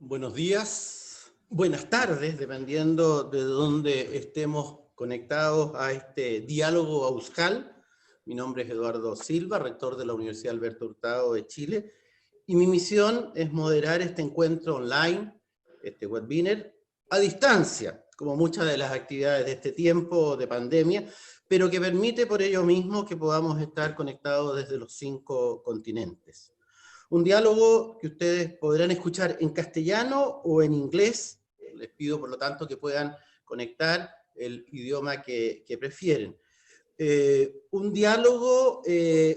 Buenos días, buenas tardes, dependiendo de dónde estemos conectados a este diálogo AUSCAL. Mi nombre es Eduardo Silva, rector de la Universidad Alberto Hurtado de Chile, y mi misión es moderar este encuentro online, este webinar, a distancia, como muchas de las actividades de este tiempo de pandemia, pero que permite por ello mismo que podamos estar conectados desde los 5 continentes. Un diálogo que ustedes podrán escuchar en castellano o en inglés. Les pido, por lo tanto, que puedan conectar el idioma que prefieren. Un diálogo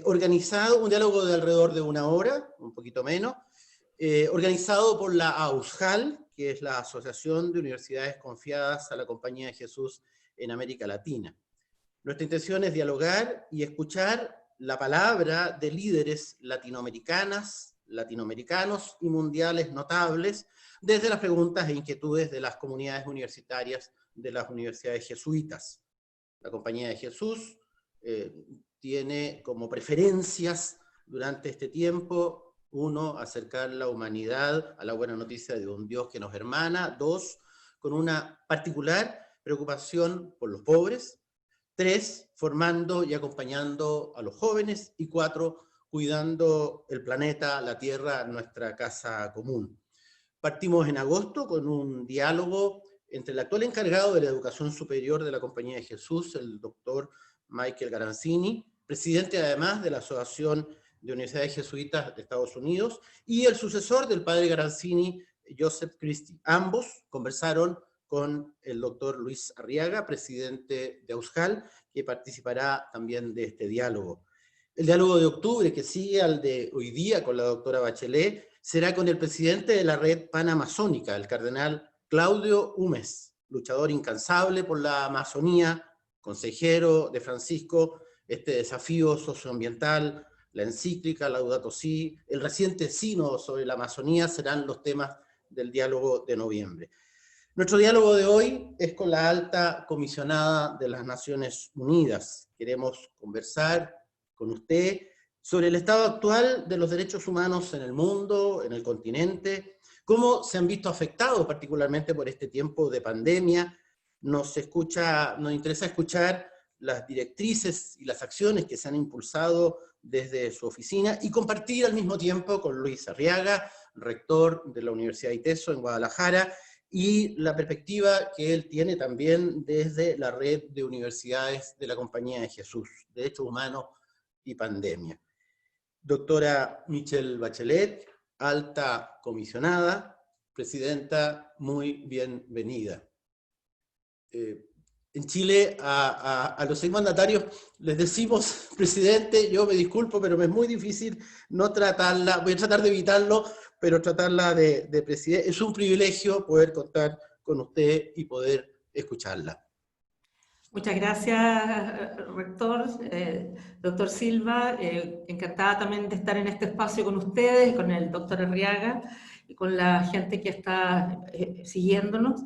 organizado, un diálogo de alrededor de 1 hora, un poquito menos, organizado por la AUSCAL, que es la Asociación de Universidades Confiadas a la Compañía de Jesús en América Latina. Nuestra intención es dialogar y escuchar la palabra de líderes latinoamericanos y mundiales notables desde las preguntas e inquietudes de las comunidades universitarias de las universidades jesuitas. La Compañía de Jesús tiene como preferencias durante este tiempo: 1, acercar la humanidad a la buena noticia de un Dios que nos hermana; 2, con una particular preocupación por los pobres; 3, formando y acompañando a los jóvenes; y 4, cuidando el planeta, la Tierra, nuestra casa común. Partimos en agosto con un diálogo entre el actual encargado de la educación superior de la Compañía de Jesús, el doctor Michael Garanzini, presidente además de la Asociación de Universidades Jesuitas de Estados Unidos, y el sucesor del padre Garanzini, Joseph Christie. Ambos conversaron con el doctor Luis Arriaga, presidente de AUSCAL, que participará también de este diálogo. El diálogo de octubre, que sigue al de hoy día con la doctora Bachelet, será con el presidente de la Red Panamazónica, el cardenal Claudio Humes, luchador incansable por la Amazonía, consejero de Francisco, este desafío socioambiental, la encíclica Laudato Si, el reciente sínodo sobre la Amazonía serán los temas del diálogo de noviembre. Nuestro diálogo de hoy es con la alta comisionada de las Naciones Unidas. Queremos conversar con usted sobre el estado actual de los derechos humanos en el mundo, en el continente, cómo se han visto afectados particularmente por este tiempo de pandemia. Nos interesa escuchar las directrices y las acciones que se han impulsado desde su oficina y compartir al mismo tiempo con Luis Arriaga, rector de la Universidad ITESO en Guadalajara, y la perspectiva que él tiene también desde la red de universidades de la Compañía de Jesús, Derechos Humanos y Pandemia. Doctora Michelle Bachelet, alta comisionada, presidenta, muy bienvenida. En Chile a los 6 mandatarios les decimos presidente. Yo me disculpo, pero me es muy difícil no tratarla, voy a tratar de evitarlo, pero tratarla de presidente. Es un privilegio poder contar con usted y poder escucharla. Muchas gracias, rector, doctor Silva. Encantada también de estar en este espacio con ustedes, con el doctor Arriaga y con la gente que está siguiéndonos.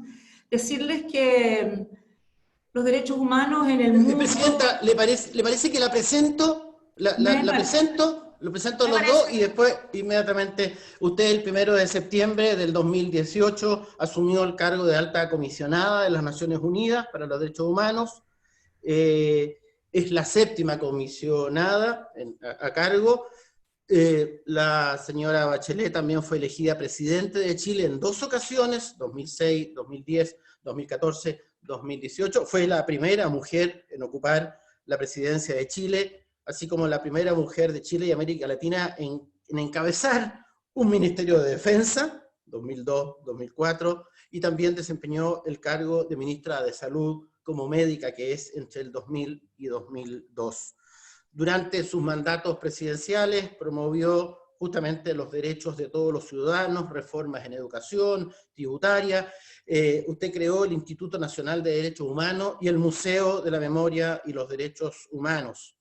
Decirles que los derechos humanos en el mundo... Presidenta, ¿le parece que la presento? Lo presento a los dos y después inmediatamente usted el 1 de septiembre del 2018 asumió el cargo de alta comisionada de las Naciones Unidas para los Derechos Humanos. Es la 7ª comisionada a cargo. La señora Bachelet también fue elegida presidente de Chile en 2 ocasiones, 2006, 2010, 2014, 2018. Fue la primera mujer en ocupar la presidencia de Chile, así como la primera mujer de Chile y América Latina en encabezar un Ministerio de Defensa, 2002-2004, y también desempeñó el cargo de ministra de Salud como médica, que es entre el 2000 y 2002. Durante sus mandatos presidenciales promovió justamente los derechos de todos los ciudadanos, reformas en educación, tributaria. Usted creó el Instituto Nacional de Derechos Humanos y el Museo de la Memoria y los Derechos Humanos,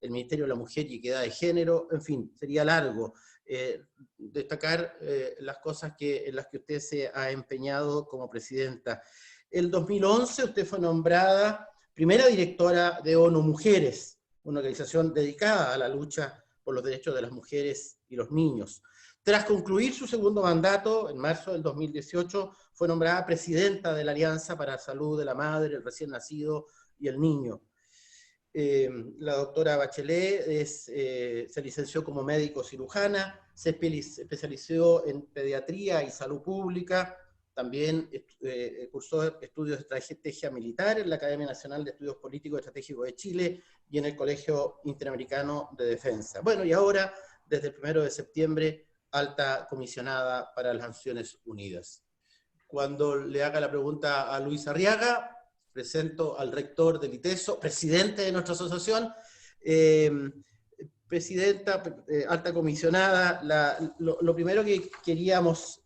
el Ministerio de la Mujer y Equidad de Género. En fin, sería largo destacar las cosas en las que usted se ha empeñado como presidenta. El 2011 usted fue nombrada primera directora de ONU Mujeres, una organización dedicada a la lucha por los derechos de las mujeres y los niños. Tras concluir su segundo mandato, en marzo del 2018, fue nombrada presidenta de la Alianza para la Salud de la Madre, el Recién Nacido y el Niño. La doctora Bachelet se licenció como médico cirujana, se especializó en pediatría y salud pública, también cursó estudios de estrategia militar en la Academia Nacional de Estudios Políticos y Estratégicos de Chile y en el Colegio Interamericano de Defensa. Bueno, y ahora, desde el 1 de septiembre, alta comisionada para las Naciones Unidas. Cuando le haga la pregunta a Luis Arriaga, presento al rector del ITESO, presidente de nuestra asociación. Presidenta, alta comisionada, lo primero que queríamos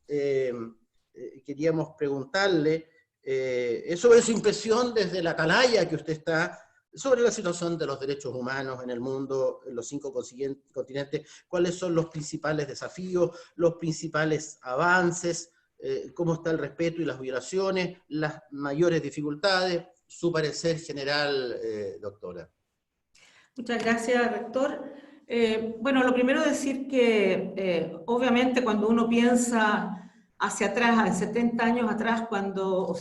preguntarle es sobre su impresión desde la atalaya que usted está, sobre la situación de los derechos humanos en el mundo, en los 5 continentes, cuáles son los principales desafíos, los principales avances, cómo está el respeto y las violaciones, las mayores dificultades, su parecer general, doctora. Muchas gracias, rector. Bueno, lo primero decir que obviamente cuando uno piensa hacia atrás, en 70 años atrás, cuando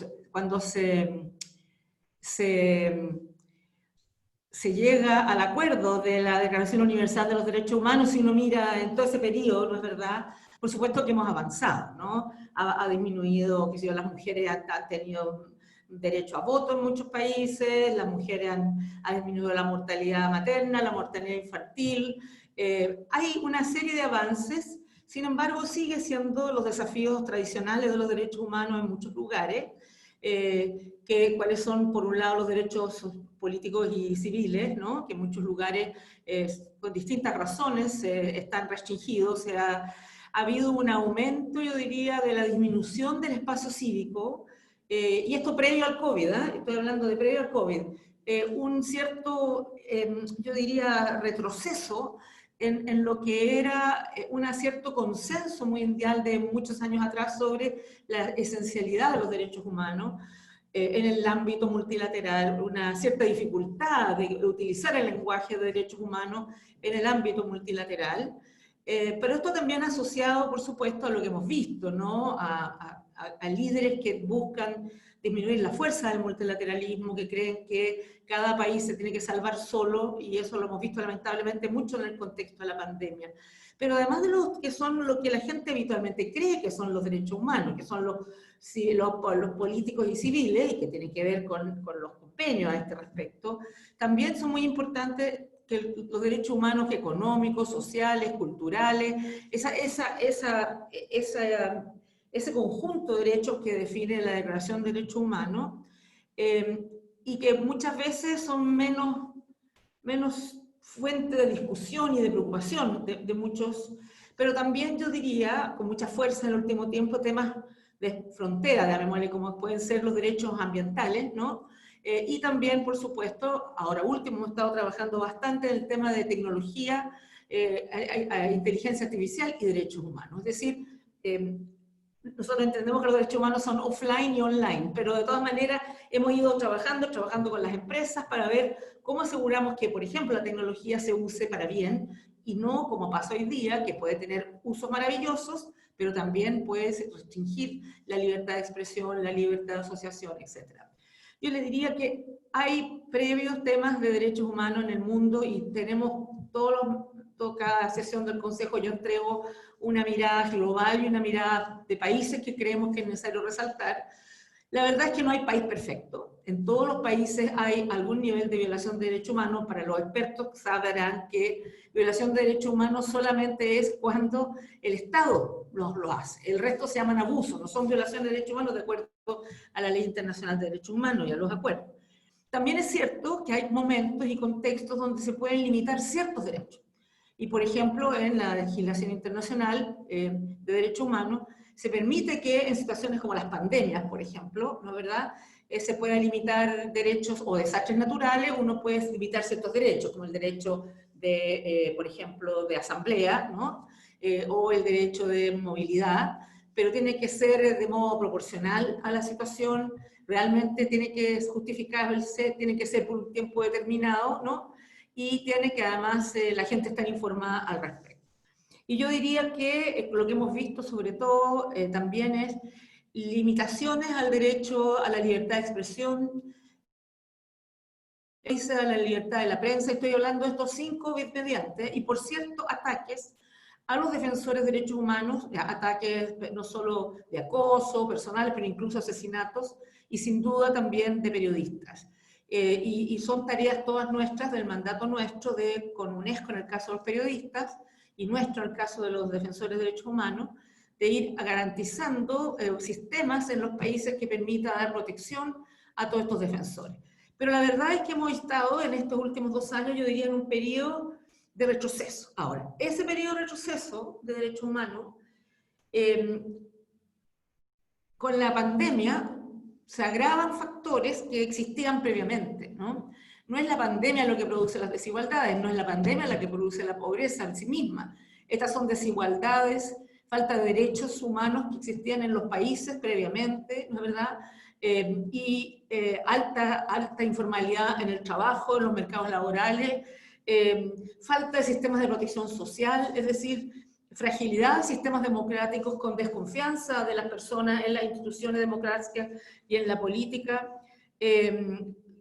se llega al acuerdo de la Declaración Universal de los Derechos Humanos, si uno mira en todo ese periodo, ¿no es verdad? Por supuesto que hemos avanzado, ¿no? Ha disminuido, qué sé yo, las mujeres han tenido derecho a voto en muchos países, las mujeres han disminuido la mortalidad materna, la mortalidad infantil, hay una serie de avances, sin embargo sigue siendo los desafíos tradicionales de los derechos humanos en muchos lugares, cuáles son, por un lado, los derechos políticos y civiles, ¿no? Que en muchos lugares, por distintas razones, están restringidos. Ha habido un aumento, yo diría, de la disminución del espacio cívico, y esto previo al COVID, estoy hablando de previo al COVID, un cierto, yo diría, retroceso en lo que era un cierto consenso mundial de muchos años atrás sobre la esencialidad de los derechos humanos en el ámbito multilateral, una cierta dificultad de utilizar el lenguaje de derechos humanos en el ámbito multilateral, pero esto también asociado, por supuesto, a lo que hemos visto, ¿no? A líderes que buscan disminuir la fuerza del multilateralismo, que creen que cada país se tiene que salvar solo, y eso lo hemos visto lamentablemente mucho en el contexto de la pandemia. Pero además de lo que son lo que la gente habitualmente cree que son los derechos humanos, que son los políticos y civiles, y que tienen que ver con los convenios a este respecto, también son muy importantes que los derechos humanos económicos, sociales, culturales, ese conjunto de derechos que define la Declaración de Derechos Humanos, y que muchas veces son menos fuente de discusión y de preocupación de muchos, pero también yo diría, con mucha fuerza en el último tiempo, temas de frontera, llamémosle, como pueden ser los derechos ambientales, ¿no? Y también, por supuesto, ahora último, hemos estado trabajando bastante en el tema de tecnología, inteligencia artificial y derechos humanos. Es decir, nosotros entendemos que los derechos humanos son offline y online, pero de todas maneras hemos ido trabajando con las empresas para ver cómo aseguramos que, por ejemplo, la tecnología se use para bien y no como pasa hoy día, que puede tener usos maravillosos, pero también puede restringir la libertad de expresión, la libertad de asociación, etc. Yo les diría que hay previos temas de derechos humanos en el mundo y tenemos cada sesión del Consejo yo entrego una mirada global y una mirada de países que creemos que es necesario resaltar. La verdad es que no hay país perfecto. En todos los países hay algún nivel de violación de derechos humanos. Para los expertos sabrán que violación de derechos humanos solamente es cuando el Estado lo hace. El resto se llaman abusos, no son violaciones de derechos humanos de acuerdo a la Ley Internacional de Derechos Humanos y a los acuerdos. También es cierto que hay momentos y contextos donde se pueden limitar ciertos derechos. Y, por ejemplo, en la legislación internacional de derechos humanos, se permite que en situaciones como las pandemias, por ejemplo, ¿no es verdad?, se pueda limitar derechos o desastres naturales, uno puede limitar ciertos derechos, como el derecho de, por ejemplo, de asamblea, ¿no? O el derecho de movilidad, pero tiene que ser de modo proporcional a la situación, realmente tiene que justificarse, tiene que ser por un tiempo determinado, ¿no? Y tiene que además la gente estar informada al respecto. Y yo diría que lo que hemos visto sobre todo también es limitaciones al derecho a la libertad de expresión, a la libertad de la prensa. Estoy hablando de estos 5 mediantes, y por cierto, ataques a los defensores de derechos humanos, ataques no solo de acoso personales, pero incluso asesinatos, y sin duda también de periodistas. Y son tareas todas nuestras, del mandato nuestro, con UNESCO en el caso de los periodistas, y nuestro en el caso de los defensores de derechos humanos, de ir garantizando sistemas en los países que permitan dar protección a todos estos defensores. Pero la verdad es que hemos estado en estos últimos 2 años, yo diría, en un periodo de retroceso. Ahora, ese periodo de retroceso de derechos humanos, con la pandemia, se agravan factores que existían previamente, ¿no? No es la pandemia lo que produce las desigualdades, no es la pandemia la que produce la pobreza en sí misma. Estas son desigualdades, falta de derechos humanos que existían en los países previamente, ¿no es verdad? Alta informalidad en el trabajo, en los mercados laborales, falta de sistemas de protección social, es decir, fragilidad de sistemas democráticos con desconfianza de las personas en las instituciones democráticas y en la política,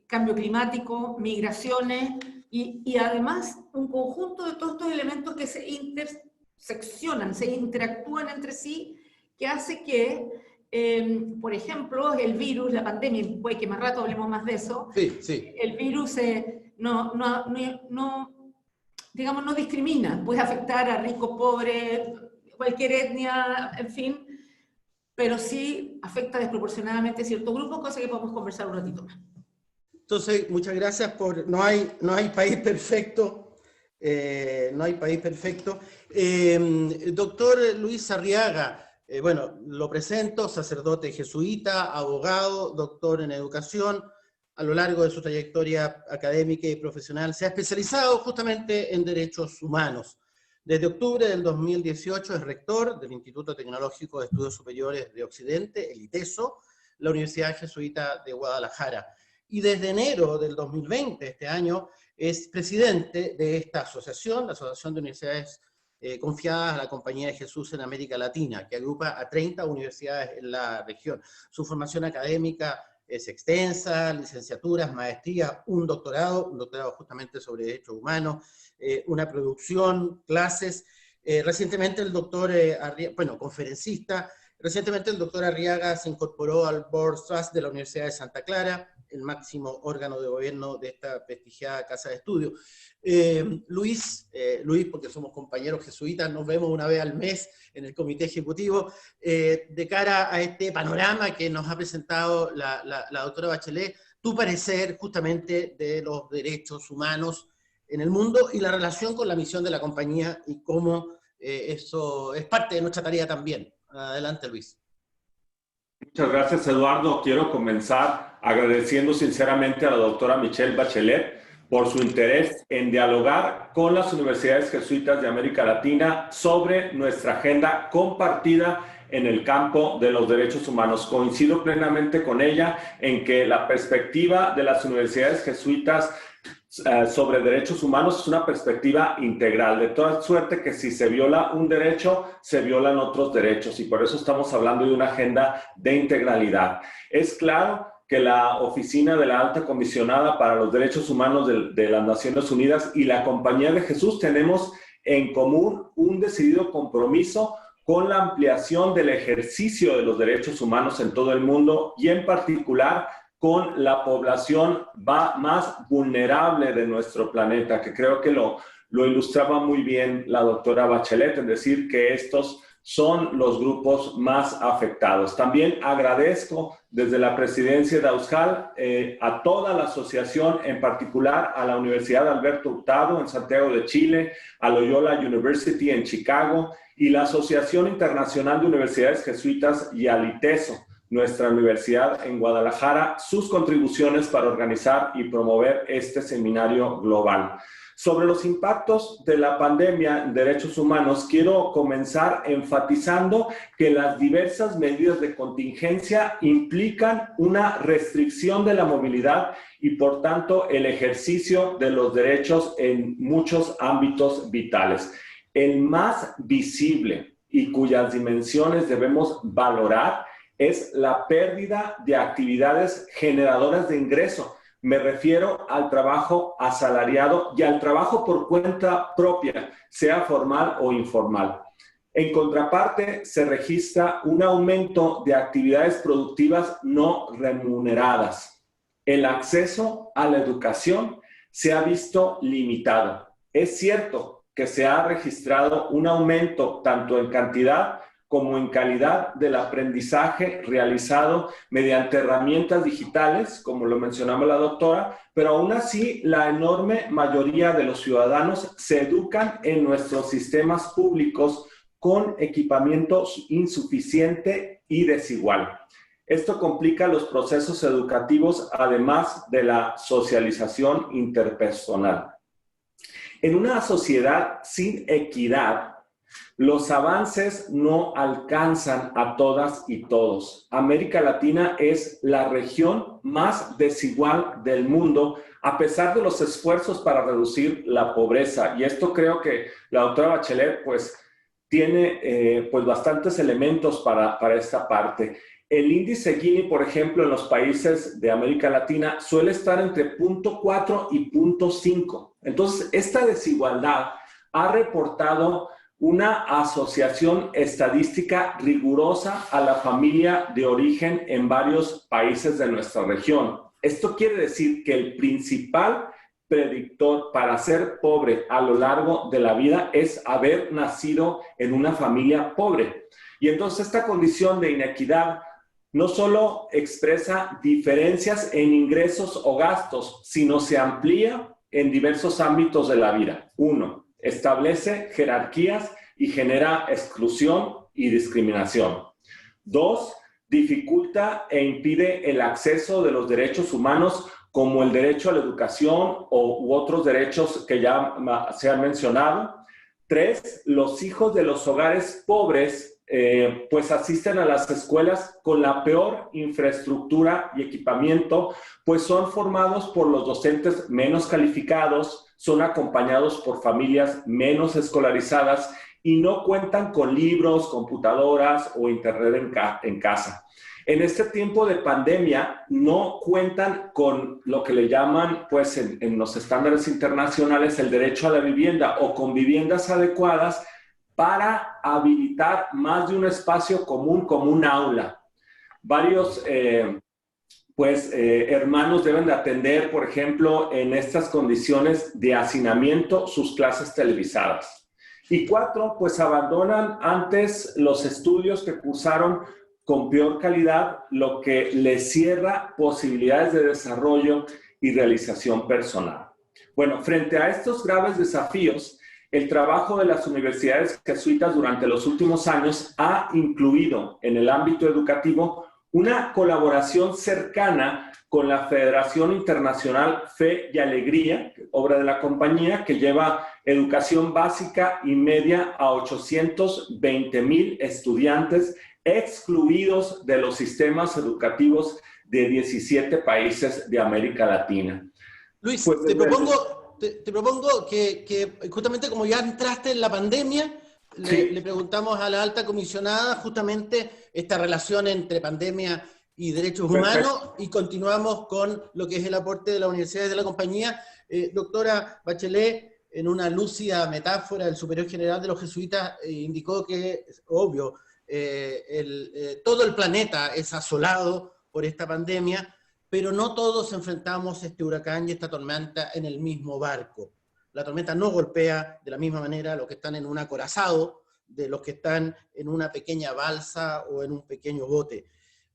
cambio climático, migraciones, y además un conjunto de todos estos elementos que se interseccionan, se interactúan entre sí, que hace que, por ejemplo, el virus, la pandemia, puede que más rato hablemos más de eso, sí. El virus digamos, no discrimina, puede afectar a ricos, pobres, cualquier etnia, en fin, pero sí afecta desproporcionadamente a ciertos grupos, cosa que podemos conversar un ratito más. Entonces, muchas gracias por... No hay país perfecto, no hay país perfecto. Doctor Luis Arriaga, bueno, lo presento, sacerdote jesuita, abogado, doctor en educación. A lo largo de su trayectoria académica y profesional se ha especializado justamente en derechos humanos. Desde octubre del 2018 es rector del Instituto Tecnológico de Estudios Superiores de Occidente, el ITESO, la Universidad Jesuita de Guadalajara. Y desde enero del 2020, este año, es presidente de esta asociación, la Asociación de Universidades confiadas a la Compañía de Jesús en América Latina, que agrupa a 30 universidades en la región. Su formación académica es extensa, licenciaturas, maestrías, un doctorado justamente sobre derechos humanos, una producción, clases. Recientemente el doctor Arriaga, conferencista, recientemente el doctor Arriaga se incorporó al Board Trust de la Universidad de Santa Clara, el máximo órgano de gobierno de esta prestigiada casa de estudio. Luis, porque somos compañeros jesuitas, nos vemos una vez al mes en el comité ejecutivo, de cara a este panorama que nos ha presentado la doctora Bachelet, tu parecer justamente de los derechos humanos en el mundo y la relación con la misión de la compañía y cómo eso es parte de nuestra tarea también. Adelante, Luis. Muchas gracias, Eduardo. Quiero comenzar agradeciendo sinceramente a la doctora Michelle Bachelet por su interés en dialogar con las universidades jesuitas de América Latina sobre nuestra agenda compartida en el campo de los derechos humanos. Coincido plenamente con ella en que la perspectiva de las universidades jesuitas sobre derechos humanos es una perspectiva integral, de toda suerte que si se viola un derecho, se violan otros derechos, y por eso estamos hablando de una agenda de integralidad. Es claro que la Oficina de la Alta Comisionada para los Derechos Humanos de las Naciones Unidas y la Compañía de Jesús tenemos en común un decidido compromiso con la ampliación del ejercicio de los derechos humanos en todo el mundo, y en particular con la población más vulnerable de nuestro planeta, que creo que lo ilustraba muy bien la doctora Bachelet, en decir que estos son los grupos más afectados. También agradezco desde la presidencia de AUSJAL a toda la asociación, en particular a la Universidad Alberto Hurtado en Santiago de Chile, a Loyola University en Chicago y la Asociación Internacional de Universidades Jesuitas y al ITESO, nuestra universidad en Guadalajara, sus contribuciones para organizar y promover este seminario global. Sobre los impactos de la pandemia en derechos humanos, quiero comenzar enfatizando que las diversas medidas de contingencia implican una restricción de la movilidad y, por tanto, el ejercicio de los derechos en muchos ámbitos vitales. el más visible y cuyas dimensiones debemos valorar es la pérdida de actividades generadoras de ingreso. Me refiero al trabajo asalariado y al trabajo por cuenta propia, sea formal o informal. En contraparte, se registra un aumento de actividades productivas no remuneradas. El acceso a la educación se ha visto limitado. Es cierto que se ha registrado un aumento tanto en cantidad como en calidad del aprendizaje realizado mediante herramientas digitales, como lo mencionaba la doctora, pero aún así la enorme mayoría de los ciudadanos se educan en nuestros sistemas públicos con equipamiento insuficiente y desigual. Esto complica los procesos educativos, además de la socialización interpersonal. En una sociedad sin equidad, los avances no alcanzan a todas y todos. América Latina es la región más desigual del mundo, a pesar de los esfuerzos para reducir la pobreza. Y esto creo que la doctora Bachelet pues tiene bastantes elementos para esta parte. El índice Gini, por ejemplo, en los países de América Latina suele estar entre 0.4 y 0.5. Entonces, esta desigualdad ha reportado una asociación estadística rigurosa a la familia de origen en varios países de nuestra región. Esto quiere decir que el principal predictor para ser pobre a lo largo de la vida es haber nacido en una familia pobre. Y entonces esta condición de inequidad no solo expresa diferencias en ingresos o gastos, sino se amplía en diversos ámbitos de la vida. 1. Establece jerarquías y genera exclusión y discriminación. 2. Dificulta e impide el acceso de los derechos humanos como el derecho a la educación u otros derechos que ya se han mencionado. 3. Los hijos de los hogares pobres pues asisten a las escuelas con la peor infraestructura y equipamiento, pues son formados por los docentes menos calificados, son acompañados por familias menos escolarizadas y no cuentan con libros, computadoras o internet en casa. En este tiempo de pandemia no cuentan con lo que le llaman, pues en los estándares internacionales, el derecho a la vivienda o con viviendas adecuadas para habilitar más de un espacio común como un aula. Varios hermanos deben de atender, por ejemplo, en estas condiciones de hacinamiento, sus clases televisadas. Y 4, pues abandonan antes los estudios que cursaron con peor calidad, lo que les cierra posibilidades de desarrollo y realización personal. Bueno, frente a estos graves desafíos, el trabajo de las universidades jesuitas durante los últimos años ha incluido en el ámbito educativo una colaboración cercana con la Federación Internacional Fe y Alegría, obra de la compañía, que lleva educación básica y media a 820,000 estudiantes excluidos de los sistemas educativos de 17 países de América Latina. Luis, pues, te propongo que justamente como ya entraste en la pandemia, sí, le preguntamos a la alta comisionada justamente esta relación entre pandemia y derechos humanos y continuamos con lo que es el aporte de las universidades de la compañía. Doctora Bachelet, en una lúcida metáfora, el superior general de los jesuitas indicó que, obvio, todo el planeta es asolado por esta pandemia, pero no todos enfrentamos este huracán y esta tormenta en el mismo barco. La tormenta no golpea de la misma manera a los que están en un acorazado, de los que están en una pequeña balsa o en un pequeño bote.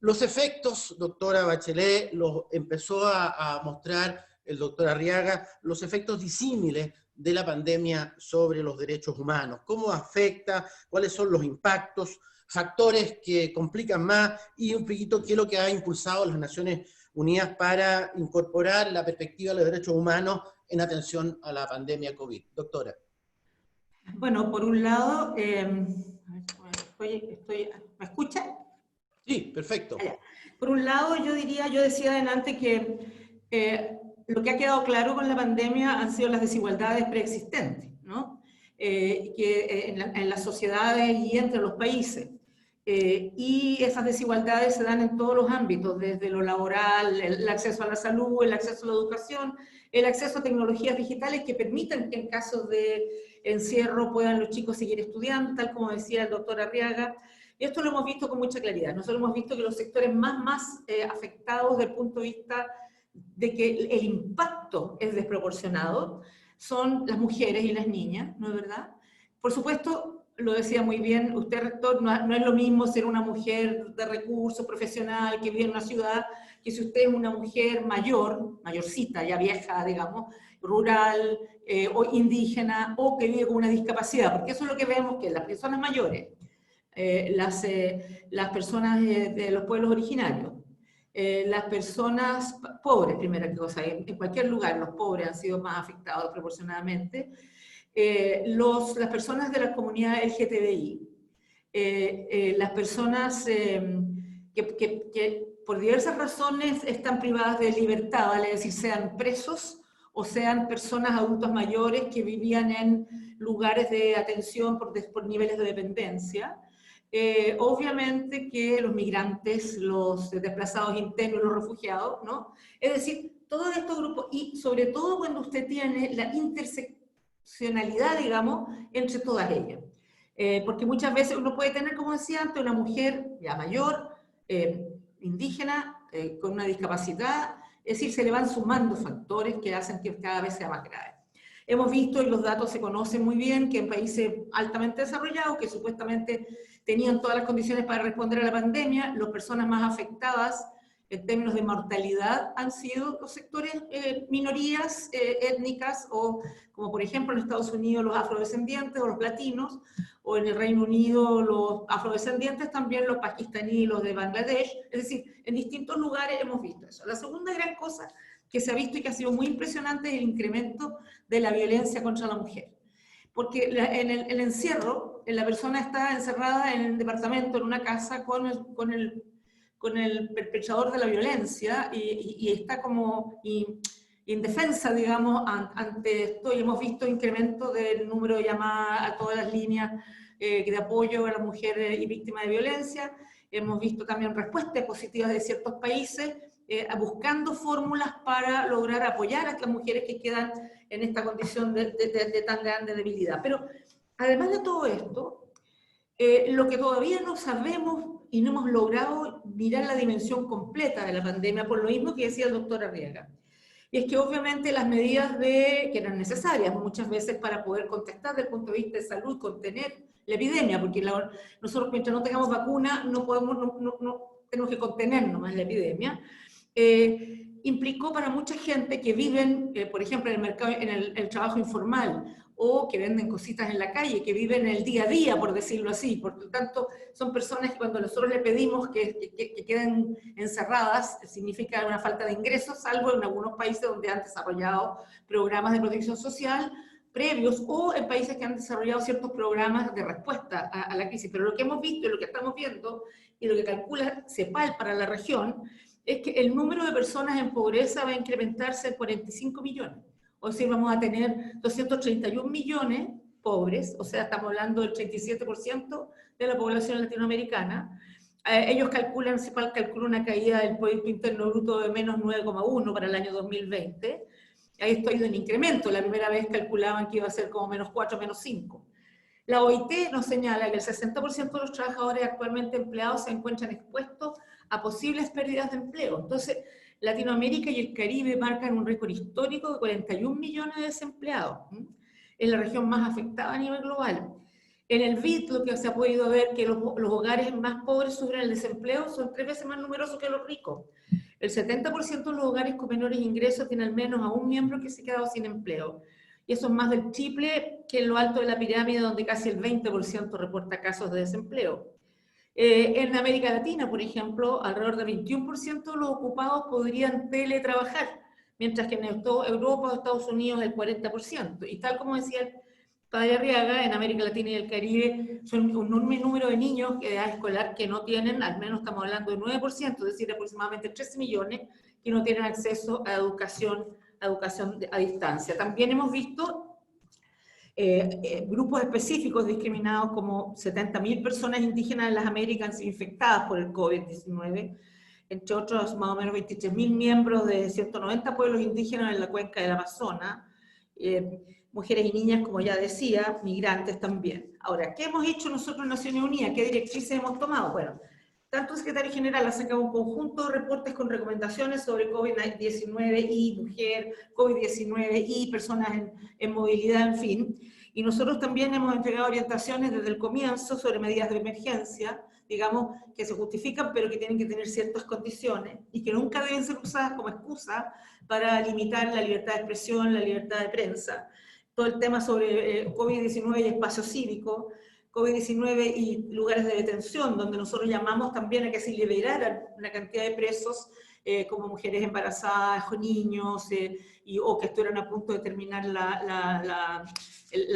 Los efectos, doctora Bachelet, los empezó a mostrar el doctor Arriaga, los efectos disímiles de la pandemia sobre los derechos humanos. ¿Cómo afecta? ¿Cuáles son los impactos? Factores que complican más y un poquito qué es lo que ha impulsado las Naciones Unidas para incorporar la perspectiva de los derechos humanos en atención a la pandemia COVID. Doctora. Bueno, por un lado, ¿me escucha? Sí, perfecto. Por un lado, yo decía adelante que lo que ha quedado claro con la pandemia han sido las desigualdades preexistentes, ¿no? en las sociedades y entre los países. Y esas desigualdades se dan en todos los ámbitos, desde lo laboral, el acceso a la salud, el acceso a la educación, el acceso a tecnologías digitales que permitan que en casos de encierro puedan los chicos seguir estudiando, tal como decía el doctor Arriaga. Y esto lo hemos visto con mucha claridad. Nosotros hemos visto que los sectores más afectados desde el punto de vista de que el impacto es desproporcionado son las mujeres y las niñas, ¿no es verdad? Por supuesto, lo decía muy bien usted, rector, no es lo mismo ser una mujer de recursos, profesional, que vive en una ciudad, que si usted es una mujer mayorcita, ya vieja, digamos, rural, o indígena, o que vive con una discapacidad, porque eso es lo que vemos, que las personas mayores, las personas de los pueblos originarios, las personas pobres, primera cosa, en cualquier lugar los pobres han sido más afectados proporcionadamente, las personas de la comunidad LGTBI, las personas que por diversas razones están privadas de libertad, vale decir, sean presos o sean personas adultos mayores que vivían en lugares de atención por niveles de dependencia. Obviamente que los migrantes, los desplazados internos, los refugiados, ¿no? Es decir, todos estos grupos, y sobre todo cuando usted tiene la interseccionalidad, digamos, entre todas ellas. Porque muchas veces uno puede tener, como decía antes, una mujer ya mayor, indígena, con una discapacidad, es decir, se le van sumando factores que hacen que cada vez sea más grave. Hemos visto, y los datos se conocen muy bien, que en países altamente desarrollados, que supuestamente tenían todas las condiciones para responder a la pandemia, las personas más afectadas en términos de mortalidad han sido los sectores minorías étnicas, o como por ejemplo en Estados Unidos los afrodescendientes o los latinos, o en el Reino Unido los afrodescendientes, también los pakistaníes y los de Bangladesh. Es decir, en distintos lugares hemos visto eso. La segunda gran cosa que se ha visto y que ha sido muy impresionante es el incremento de la violencia contra la mujer. Porque en el encierro, la persona está encerrada en el departamento, en una casa, con el perpetrador de la violencia, y está como indefensa, digamos, ante esto, y hemos visto incremento del número de llamadas a todas las líneas de apoyo a las mujeres y víctimas de violencia. Hemos visto también respuestas positivas de ciertos países, buscando fórmulas para lograr apoyar a estas mujeres que quedan en esta condición de tan grande debilidad. Pero además de todo esto, lo que todavía no sabemos y no hemos logrado mirar la dimensión completa de la pandemia, por lo mismo que decía el doctor Arriaga, y es que obviamente las medidas que eran necesarias muchas veces para poder contestar desde el punto de vista de salud, contener la epidemia, porque nosotros mientras no tengamos vacuna no tenemos que contener nomás la epidemia, implicó para mucha gente que viven, por ejemplo, en el mercado, en el trabajo informal, o que venden cositas en la calle, que viven el día a día, por decirlo así. Por lo tanto, son personas que cuando nosotros le pedimos que queden encerradas, significa una falta de ingresos, salvo en algunos países donde han desarrollado programas de protección social previos, o en países que han desarrollado ciertos programas de respuesta a la crisis. Pero lo que hemos visto y lo que estamos viendo, y lo que calcula CEPAL para la región, es que el número de personas en pobreza va a incrementarse en 45 millones. O sea, vamos a tener 231 millones pobres, o sea, estamos hablando del 37% de la población latinoamericana. Ellos calculan, CEPAL calcula una caída del Producto Interno Bruto de menos 9,1 para el año 2020. Ahí estoy en incremento, la primera vez calculaban que iba a ser como menos 4, menos 5. La OIT nos señala que el 60% de los trabajadores actualmente empleados se encuentran expuestos a posibles pérdidas de empleo. Entonces, Latinoamérica y el Caribe marcan un récord histórico de 41 millones de desempleados. Es la región más afectada a nivel global. En el BID lo que se ha podido ver que los hogares más pobres sufren el desempleo, son 3 veces más numerosos que los ricos. El 70% de los hogares con menores ingresos tienen al menos a un miembro que se ha quedado sin empleo. Y eso es más del triple que en lo alto de la pirámide, donde casi el 20% reporta casos de desempleo. En América Latina, por ejemplo, alrededor del 21% de los ocupados podrían teletrabajar, mientras que en Europa o Estados Unidos el 40%. Y tal como decía el padre Arriaga, en América Latina y el Caribe son un enorme número de niños de edad escolar que no tienen, al menos estamos hablando de 9%, es decir, aproximadamente 13 millones, que no tienen acceso a educación a distancia. También hemos visto grupos específicos discriminados, como 70.000 personas indígenas en las Américas infectadas por el COVID-19, entre otros más o menos 23.000 miembros de 190 pueblos indígenas en la cuenca del Amazonas, mujeres y niñas, como ya decía, migrantes también. Ahora, ¿qué hemos hecho nosotros en Naciones Unidas? ¿Qué directrices hemos tomado? Bueno, tanto el secretario general ha sacado un conjunto de reportes con recomendaciones sobre COVID-19 y mujer, COVID-19 y personas en movilidad, en fin. Y nosotros también hemos entregado orientaciones desde el comienzo sobre medidas de emergencia, digamos, que se justifican, pero que tienen que tener ciertas condiciones y que nunca deben ser usadas como excusa para limitar la libertad de expresión, la libertad de prensa. Todo el tema sobre COVID-19 y espacio cívico, COVID-19 y lugares de detención, donde nosotros llamamos también a que se liberaran una cantidad de presos, como mujeres embarazadas, o niños, o que estuvieran a punto de terminar la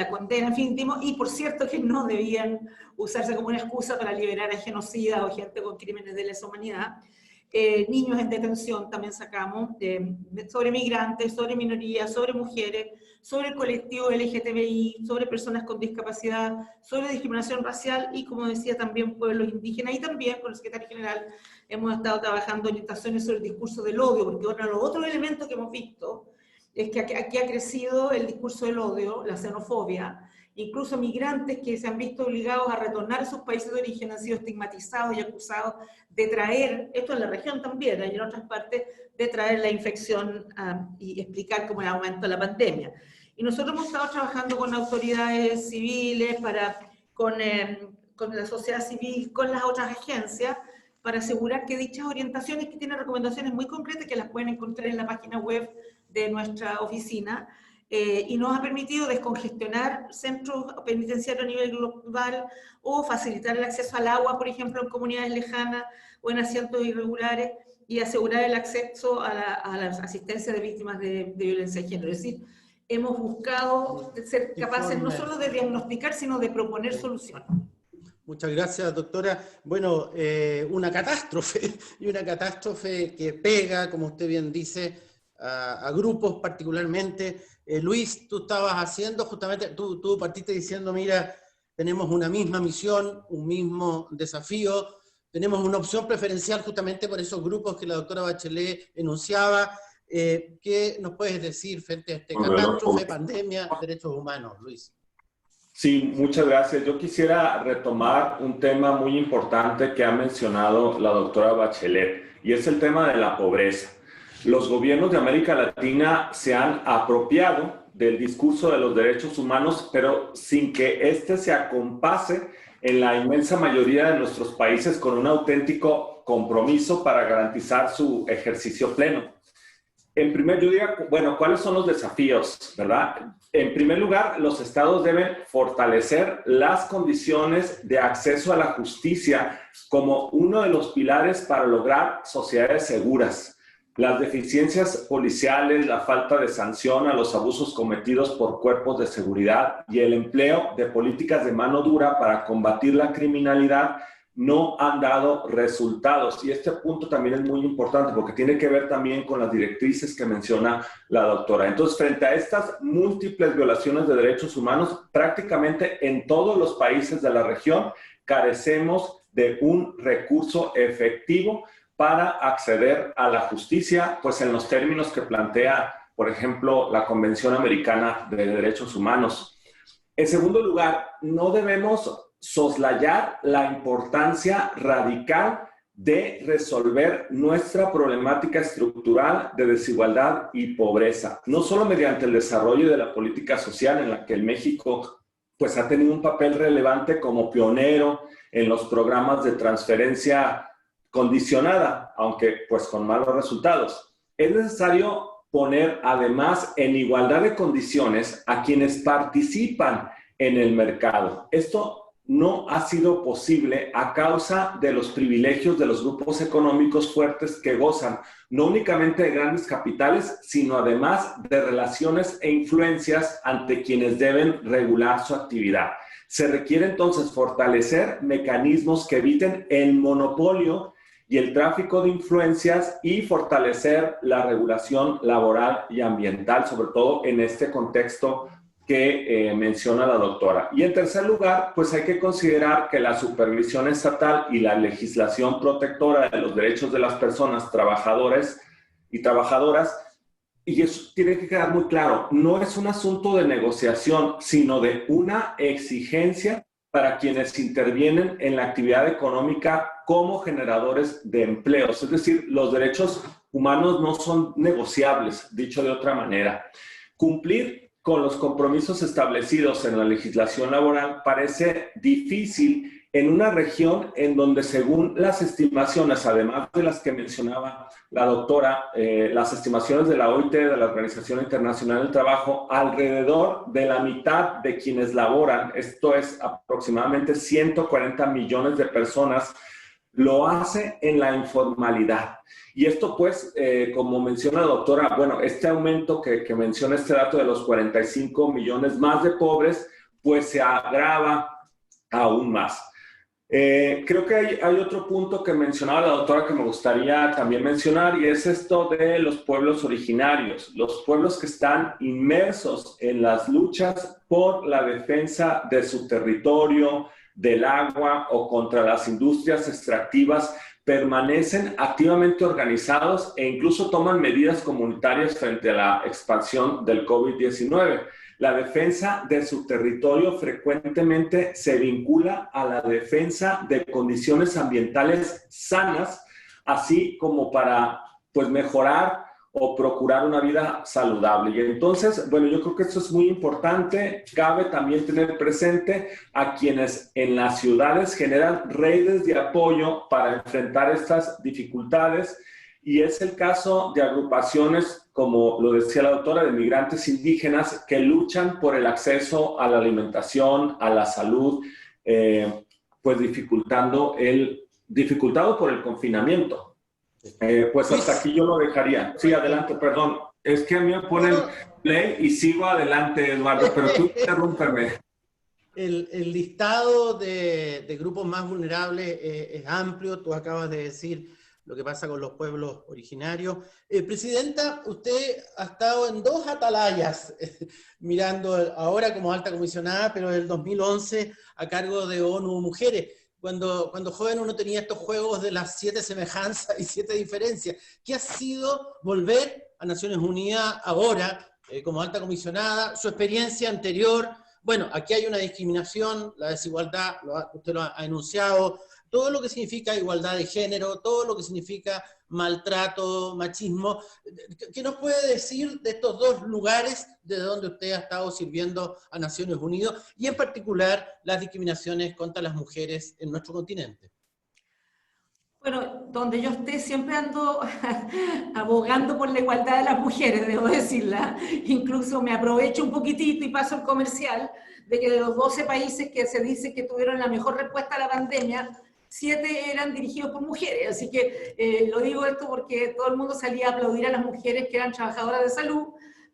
condena, en fin, y por cierto que no debían usarse como una excusa para liberar a genocidas o gente con crímenes de lesa humanidad. Niños en detención también sacamos, sobre migrantes, sobre minorías, sobre mujeres, sobre el colectivo LGTBI, sobre personas con discapacidad, sobre discriminación racial y, como decía, también pueblos indígenas, y también con el secretario general hemos estado trabajando orientaciones sobre el discurso del odio, porque uno de los otros elementos que hemos visto es que aquí ha crecido el discurso del odio, la xenofobia. Incluso migrantes que se han visto obligados a retornar a sus países de origen han sido estigmatizados y acusados de traer, esto en la región también, y en otras partes, de traer la infección y explicar cómo el aumento de la pandemia. Y nosotros hemos estado trabajando con autoridades civiles, con la sociedad civil, con las otras agencias, para asegurar que dichas orientaciones, que tienen recomendaciones muy concretas, que las pueden encontrar en la página web de nuestra oficina, y nos ha permitido descongestionar centros penitenciarios a nivel global o facilitar el acceso al agua, por ejemplo, en comunidades lejanas o en asientos irregulares, y asegurar el acceso a la asistencia de víctimas de violencia de género. Es decir, hemos buscado ser capaces no solo de diagnosticar, sino de proponer soluciones. Muchas gracias, doctora. Bueno, una catástrofe, y una catástrofe que pega, como usted bien dice, a grupos particularmente. Luis, tú estabas haciendo, justamente, tú partiste diciendo, mira, tenemos una misma misión, un mismo desafío, tenemos una opción preferencial justamente por esos grupos que la doctora Bachelet enunciaba. ¿Qué nos puedes decir frente a este catástrofe, pandemia, derechos humanos, Luis? Sí, muchas gracias. Yo quisiera retomar un tema muy importante que ha mencionado la doctora Bachelet, y es el tema de la pobreza. Los gobiernos de América Latina se han apropiado del discurso de los derechos humanos, pero sin que éste se acompase en la inmensa mayoría de nuestros países con un auténtico compromiso para garantizar su ejercicio pleno. En primer lugar, bueno, ¿cuáles son los desafíos, verdad? En primer lugar, los estados deben fortalecer las condiciones de acceso a la justicia como uno de los pilares para lograr sociedades seguras. Las deficiencias policiales, la falta de sanción a los abusos cometidos por cuerpos de seguridad y el empleo de políticas de mano dura para combatir la criminalidad no han dado resultados. Y este punto también es muy importante porque tiene que ver también con las directrices que menciona la doctora. Entonces, frente a estas múltiples violaciones de derechos humanos, prácticamente en todos los países de la región carecemos de un recurso efectivo para acceder a la justicia, pues en los términos que plantea, por ejemplo, la Convención Americana de Derechos Humanos. En segundo lugar, no debemos soslayar la importancia radical de resolver nuestra problemática estructural de desigualdad y pobreza, no solo mediante el desarrollo de la política social en la que México pues ha tenido un papel relevante como pionero en los programas de transferencia condicionada, aunque pues con malos resultados. Es necesario poner además en igualdad de condiciones a quienes participan en el mercado. Esto no ha sido posible a causa de los privilegios de los grupos económicos fuertes que gozan no únicamente de grandes capitales, sino además de relaciones e influencias ante quienes deben regular su actividad. Se requiere entonces fortalecer mecanismos que eviten el monopolio y el tráfico de influencias y fortalecer la regulación laboral y ambiental, sobre todo en este contexto que menciona la doctora. Y en tercer lugar, pues hay que considerar que la supervisión estatal y la legislación protectora de los derechos de las personas trabajadores y trabajadoras, y eso tiene que quedar muy claro, no es un asunto de negociación, sino de una exigencia para quienes intervienen en la actividad económica como generadores de empleos. Es decir, los derechos humanos no son negociables, dicho de otra manera. Cumplir con los compromisos establecidos en la legislación laboral parece difícil en una región en donde, según las estimaciones, además de las que mencionaba la doctora, las estimaciones de la OIT, de la Organización Internacional del Trabajo, alrededor de la mitad de quienes laboran, esto es aproximadamente 140 millones de personas, lo hace en la informalidad. Y esto, pues, como menciona la doctora, bueno, este aumento que menciona este dato de los 45 millones más de pobres, pues se agrava aún más. Creo que hay otro punto que mencionaba la doctora que me gustaría también mencionar, y es esto de los pueblos originarios, los pueblos que están inmersos en las luchas por la defensa de su territorio, del agua o contra las industrias extractivas, permanecen activamente organizados e incluso toman medidas comunitarias frente a la expansión del COVID-19. La defensa de su territorio frecuentemente se vincula a la defensa de condiciones ambientales sanas, así como para, pues, mejorar o procurar una vida saludable. Y entonces, bueno, yo creo que esto es muy importante. Cabe también tener presente a quienes en las ciudades generan redes de apoyo para enfrentar estas dificultades, y es el caso de agrupaciones, como lo decía la doctora, de migrantes indígenas que luchan por el acceso a la alimentación, a la salud, pues dificultado por el confinamiento. Pues hasta aquí yo lo dejaría. Sí, adelante, perdón. Es que a mí me ponen play y sigo adelante, Eduardo, pero tú interrúmpeme. El listado de grupos más vulnerables es amplio. Tú acabas de decir lo que pasa con los pueblos originarios. Presidenta, usted ha estado en dos atalayas, mirando ahora como alta comisionada, pero del 2011 a cargo de ONU Mujeres. Cuando joven uno tenía estos juegos de las 7 semejanzas y 7 diferencias. ¿Qué ha sido volver a Naciones Unidas ahora como alta comisionada? Su experiencia anterior. Bueno, aquí hay una discriminación, la desigualdad, usted lo ha enunciado, todo lo que significa igualdad de género, todo lo que significa maltrato, machismo. ¿Qué nos puede decir de estos dos lugares de donde usted ha estado sirviendo a Naciones Unidas y en particular las discriminaciones contra las mujeres en nuestro continente? Bueno, donde yo esté siempre ando abogando por la igualdad de las mujeres, debo decirla. Incluso me aprovecho un poquitito y paso el comercial de que de los 12 países que se dice que tuvieron la mejor respuesta a la pandemia, 7 eran dirigidos por mujeres. Así que lo digo esto porque todo el mundo salía a aplaudir a las mujeres que eran trabajadoras de salud,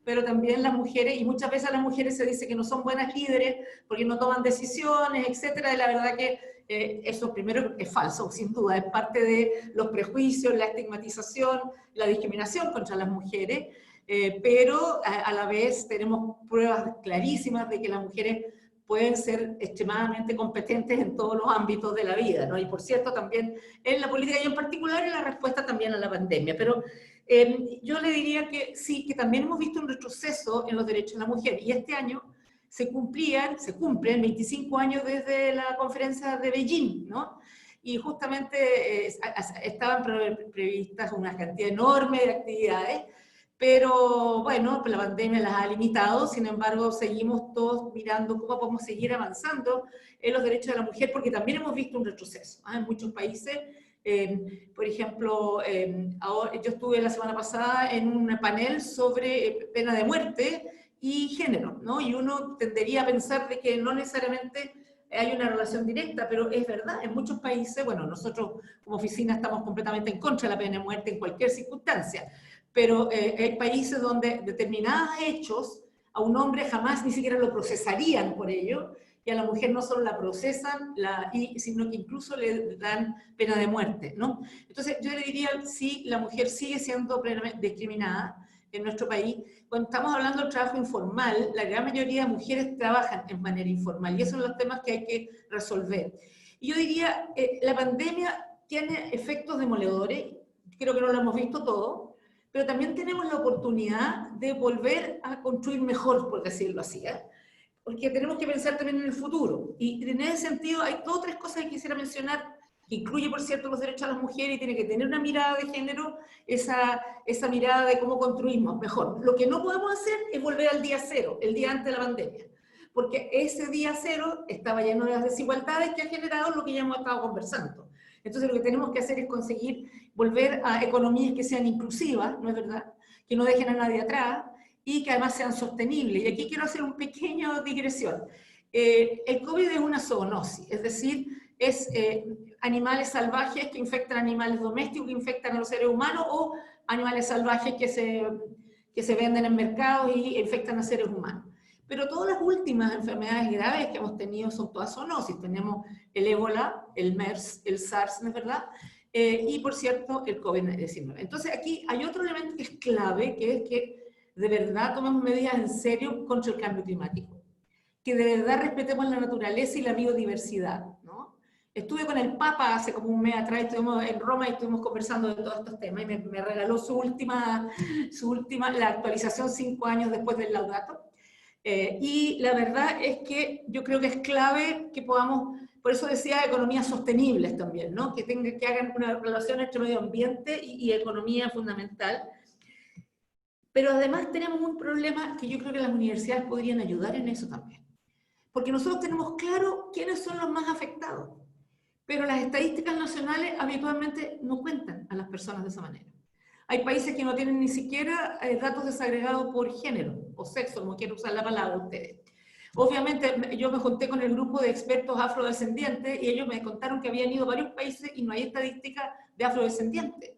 pero también las mujeres, y muchas veces a las mujeres se dice que no son buenas líderes porque no toman decisiones, etcétera. Y la verdad que eso primero es falso, sin duda, es parte de los prejuicios, la estigmatización, la discriminación contra las mujeres, pero a la vez tenemos pruebas clarísimas de que las mujeres pueden ser extremadamente competentes en todos los ámbitos de la vida, ¿no? Y por cierto, también en la política y en particular en la respuesta también a la pandemia. Pero yo le diría que sí, que también hemos visto un retroceso en los derechos de la mujer, y este año se cumplen 25 años desde la conferencia de Beijing, ¿no? Y justamente estaban previstas una cantidad enorme de actividades, pero bueno, la pandemia las ha limitado. Sin embargo, seguimos todos mirando cómo podemos seguir avanzando en los derechos de la mujer, porque también hemos visto un retroceso en muchos países. Por ejemplo, yo estuve la semana pasada en un panel sobre pena de muerte y género, ¿no? Y uno tendería a pensar de que no necesariamente hay una relación directa, pero es verdad, en muchos países, bueno, nosotros como oficina estamos completamente en contra de la pena de muerte en cualquier circunstancia, pero hay países donde determinados hechos a un hombre jamás ni siquiera lo procesarían por ello, y a la mujer no solo la procesan, sino que incluso le dan pena de muerte, ¿no? Entonces yo le diría, sí, la mujer sigue siendo plenamente discriminada, en nuestro país. Cuando estamos hablando del trabajo informal, la gran mayoría de mujeres trabajan en manera informal y esos son los temas que hay que resolver. Y yo diría, la pandemia tiene efectos demoledores, creo que no lo hemos visto todo, pero también tenemos la oportunidad de volver a construir mejor, por decirlo así, porque tenemos que pensar también en el futuro. Y en ese sentido hay dos o tres cosas que quisiera mencionar, que incluye, por cierto, los derechos de las mujeres y tiene que tener una mirada de género, esa mirada de cómo construimos mejor. Lo que no podemos hacer es volver al día cero, el día antes de la pandemia, porque ese día cero estaba lleno de las desigualdades que ha generado lo que ya hemos estado conversando. Entonces lo que tenemos que hacer es conseguir volver a economías que sean inclusivas, ¿no es verdad? Que no dejen a nadie atrás y que además sean sostenibles. Y aquí quiero hacer un pequeño digresión. El COVID es una zoonosis, es decir, es animales salvajes que infectan animales domésticos, que infectan a los seres humanos, o animales salvajes que se venden en mercados y infectan a seres humanos. Pero todas las últimas enfermedades graves que hemos tenido son todas zoonosis. Tenemos el ébola, el MERS, el SARS, ¿no es verdad? Y, por cierto, el COVID-19. Entonces, aquí hay otro elemento que es clave, que es que de verdad tomemos medidas en serio contra el cambio climático. Que de verdad respetemos la naturaleza y la biodiversidad, ¿no? Estuve con el Papa hace como un mes atrás, estuvimos en Roma y estuvimos conversando de todos estos temas, y me regaló la actualización 5 años después del Laudato. Y la verdad es que yo creo que es clave que podamos, por eso decía economías sostenibles también, ¿no? Que hagan una relación entre medio ambiente y economía fundamental. Pero además tenemos un problema que yo creo que las universidades podrían ayudar en eso también. Porque nosotros tenemos claro quiénes son los más afectados, pero las estadísticas nacionales habitualmente no cuentan a las personas de esa manera. Hay países que no tienen ni siquiera datos desagregados por género o sexo, como quiero usar la palabra ustedes. Obviamente yo me junté con el grupo de expertos afrodescendientes y ellos me contaron que habían ido a varios países y no hay estadística de afrodescendientes.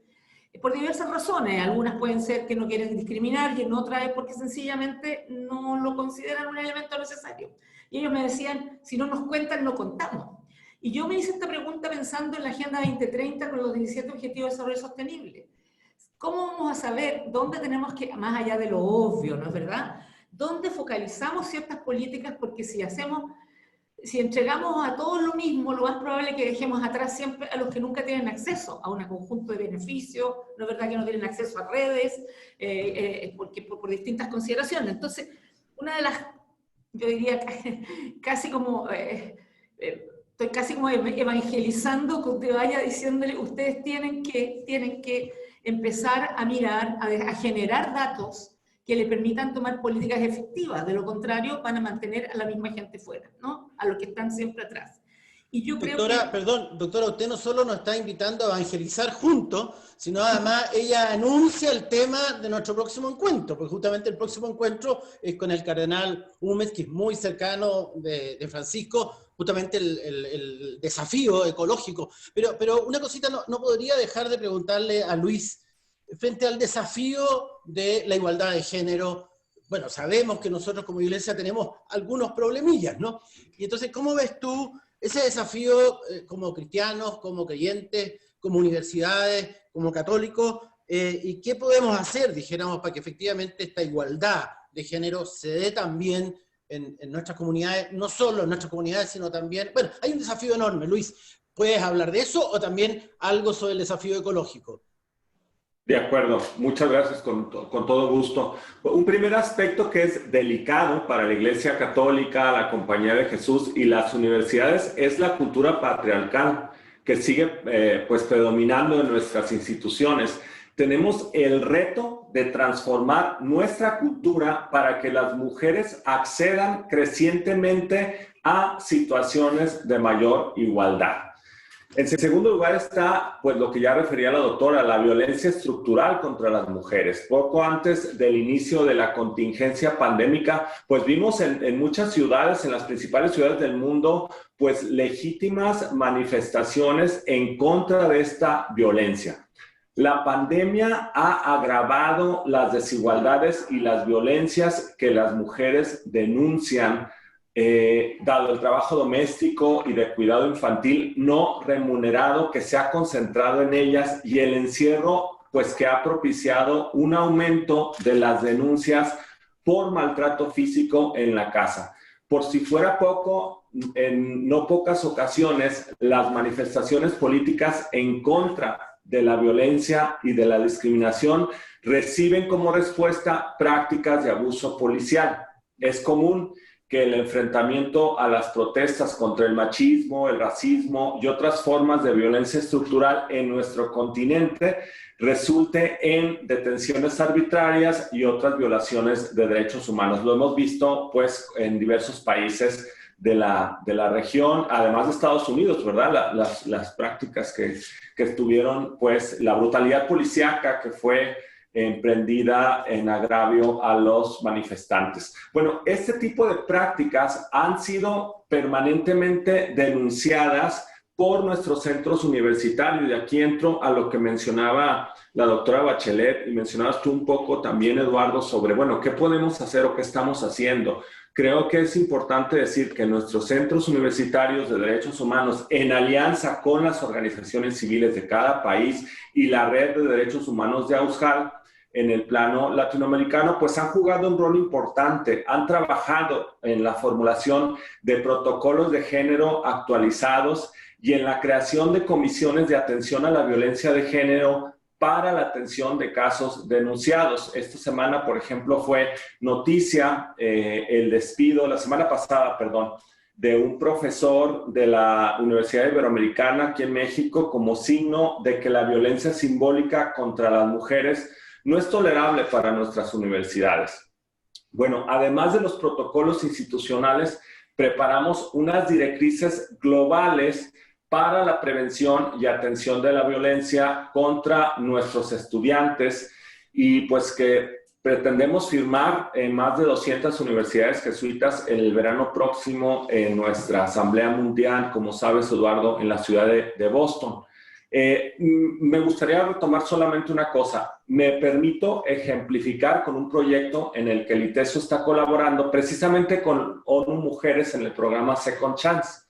Por diversas razones, algunas pueden ser que no quieren discriminar y en otras es porque sencillamente no lo consideran un elemento necesario. Y ellos me decían, si no nos cuentan, no contamos. Y yo me hice esta pregunta pensando en la Agenda 2030 con los 17 Objetivos de Desarrollo Sostenible. ¿Cómo vamos a saber dónde tenemos que, más allá de lo obvio, ¿no es verdad? ¿Dónde focalizamos ciertas políticas? Porque si entregamos a todos lo mismo, lo más probable es que dejemos atrás siempre a los que nunca tienen acceso a un conjunto de beneficios, ¿no es verdad? Que no tienen acceso a redes, por distintas consideraciones. Entonces, una de las, yo diría, casi como, estoy casi como evangelizando, que usted vaya diciéndole, ustedes tienen que empezar a mirar, a generar datos que le permitan tomar políticas efectivas. De lo contrario, van a mantener a la misma gente fuera, ¿no? A los que están siempre atrás. Y yo doctora, perdón, doctora, usted no solo nos está invitando a evangelizar juntos, sino además ella anuncia el tema de nuestro próximo encuentro, porque justamente el próximo encuentro es con el cardenal Humes, que es muy cercano de Francisco, justamente el desafío ecológico. Pero una cosita no podría dejar de preguntarle a Luis, frente al desafío de la igualdad de género. Bueno, sabemos que nosotros como iglesia tenemos algunos problemillas, ¿no? Y entonces, ¿cómo ves tú ese desafío como cristianos, como creyentes, como universidades, como católicos? ¿Y qué podemos hacer, dijéramos, para que efectivamente esta igualdad de género se dé también en nuestras comunidades, no solo en nuestras comunidades, sino también... Bueno, hay un desafío enorme, Luis. ¿Puedes hablar de eso o también algo sobre el desafío ecológico? De acuerdo, muchas gracias, con todo gusto. Un primer aspecto que es delicado para la Iglesia Católica, la Compañía de Jesús y las universidades es la cultura patriarcal que sigue pues predominando en nuestras instituciones. Tenemos el reto de transformar nuestra cultura para que las mujeres accedan crecientemente a situaciones de mayor igualdad. En segundo lugar está, pues, lo que ya refería la doctora, la violencia estructural contra las mujeres. Poco antes del inicio de la contingencia pandémica, pues vimos en muchas ciudades, en las principales ciudades del mundo, pues legítimas manifestaciones en contra de esta violencia. La pandemia ha agravado las desigualdades y las violencias que las mujeres denuncian, dado el trabajo doméstico y de cuidado infantil no remunerado que se ha concentrado en ellas y el encierro pues que ha propiciado un aumento de las denuncias por maltrato físico en la casa. Por si fuera poco, en no pocas ocasiones, las manifestaciones políticas en contra de la violencia y de la discriminación reciben como respuesta prácticas de abuso policial. Es común que el enfrentamiento a las protestas contra el machismo, el racismo y otras formas de violencia estructural en nuestro continente resulte en detenciones arbitrarias y otras violaciones de derechos humanos. Lo hemos visto, pues, en diversos países de la región, además de Estados Unidos, ¿verdad? Las prácticas que estuvieron, pues, la brutalidad policíaca que fue emprendida en agravio a los manifestantes. Bueno, este tipo de prácticas han sido permanentemente denunciadas por nuestros centros universitarios, y aquí entro a lo que mencionaba la doctora Bachelet y mencionabas tú un poco también, Eduardo, sobre, bueno, ¿qué podemos hacer o qué estamos haciendo? Creo que es importante decir que nuestros centros universitarios de derechos humanos, en alianza con las organizaciones civiles de cada país y la red de derechos humanos de AUSJAL, en el plano latinoamericano, pues han jugado un rol importante, han trabajado en la formulación de protocolos de género actualizados y en la creación de comisiones de atención a la violencia de género para la atención de casos denunciados. Esta semana, por ejemplo, fue noticia el despido, la semana pasada, perdón, de un profesor de la Universidad Iberoamericana aquí en México como signo de que la violencia simbólica contra las mujeres no es tolerable para nuestras universidades. Bueno, además de los protocolos institucionales, preparamos unas directrices globales para la prevención y atención de la violencia contra nuestros estudiantes y pues que pretendemos firmar en más de 200 universidades jesuitas en el verano próximo en nuestra Asamblea Mundial, como sabes, Eduardo, en la ciudad de Boston. Me gustaría retomar solamente una cosa. Me permito ejemplificar con un proyecto en el que el ITESO está colaborando precisamente con ONU Mujeres en el programa Second Chance,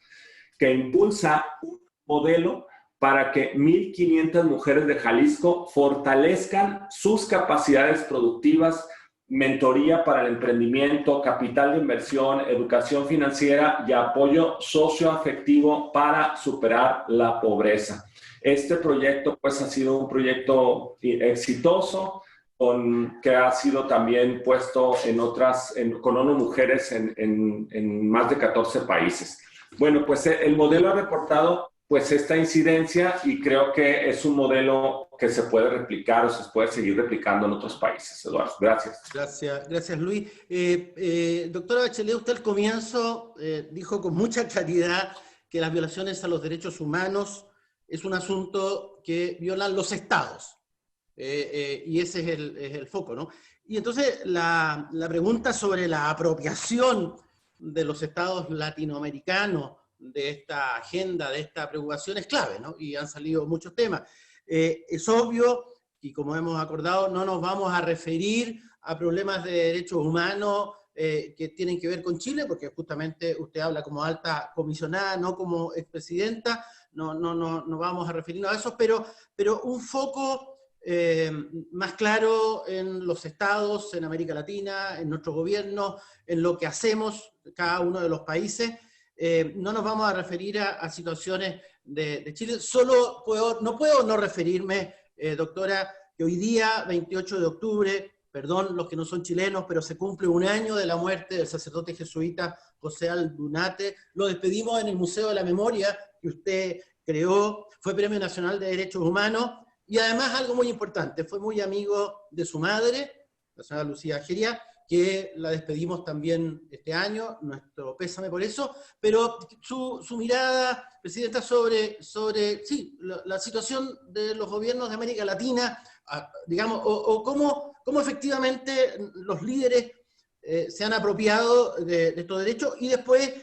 que impulsa un modelo para que 1,500 mujeres de Jalisco fortalezcan sus capacidades productivas, mentoría para el emprendimiento, capital de inversión, educación financiera y apoyo socioafectivo para superar la pobreza. Este proyecto pues ha sido un proyecto exitoso que ha sido también puesto con ONU Mujeres en más de 14 países. Bueno, pues el modelo ha reportado pues esta incidencia y creo que es un modelo que se puede replicar o se puede seguir replicando en otros países. Eduardo, gracias. Gracias Luis. Doctora Bachelet, usted al comienzo dijo con mucha claridad que las violaciones a los derechos humanos es un asunto que violan los estados, y ese es el foco, ¿no? Y entonces la pregunta sobre la apropiación de los estados latinoamericanos de esta agenda, de esta preocupación es clave, ¿no? Y han salido muchos temas. Es obvio, y como hemos acordado, no nos vamos a referir a problemas de derechos humanos que tienen que ver con Chile, porque justamente usted habla como alta comisionada, no como expresidenta. No vamos a referirnos a eso, pero un foco más claro en los estados, en América Latina, en nuestro gobierno, en lo que hacemos cada uno de los países. No nos vamos a referir a situaciones de Chile. No puedo no referirme, doctora, que hoy día, 28 de octubre, perdón los que no son chilenos, pero se cumple un año de la muerte del sacerdote jesuita José Aldunate. Lo despedimos en el Museo de la Memoria, que usted creó, fue Premio Nacional de Derechos Humanos, y además algo muy importante, fue muy amigo de su madre, la señora Lucía Geria, que la despedimos también este año, nuestro pésame por eso, pero su mirada, Presidenta, sobre sí, la situación de los gobiernos de América Latina, digamos, o cómo efectivamente los líderes se han apropiado de estos derechos, y después,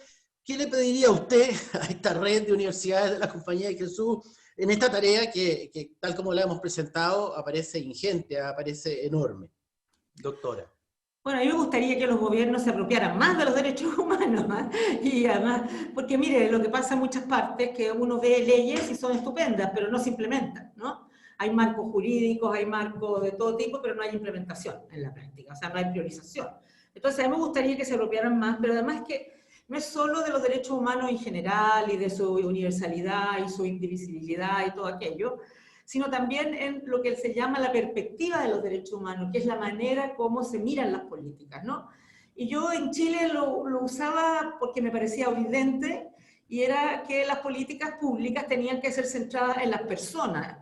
¿qué le pediría usted a esta red de universidades de la Compañía de Jesús en esta tarea que tal como la hemos presentado, aparece ingente, aparece enorme? Doctora. Bueno, a mí me gustaría que los gobiernos se apropiaran más de los derechos humanos, ¿eh? Y además, porque mire, lo que pasa en muchas partes es que uno ve leyes y son estupendas, pero no se implementan, ¿no? hay marcos jurídicos, hay marcos de todo tipo, pero no hay implementación en la práctica, o sea, no hay priorización. Entonces, a mí me gustaría que se apropiaran más, pero además que no es solo de los derechos humanos en general y de su universalidad y su indivisibilidad y todo aquello, sino también en lo que se llama la perspectiva de los derechos humanos, que es la manera como se miran las políticas, ¿no? Y yo en Chile lo usaba porque me parecía evidente, y era que las políticas públicas tenían que ser centradas en las personas,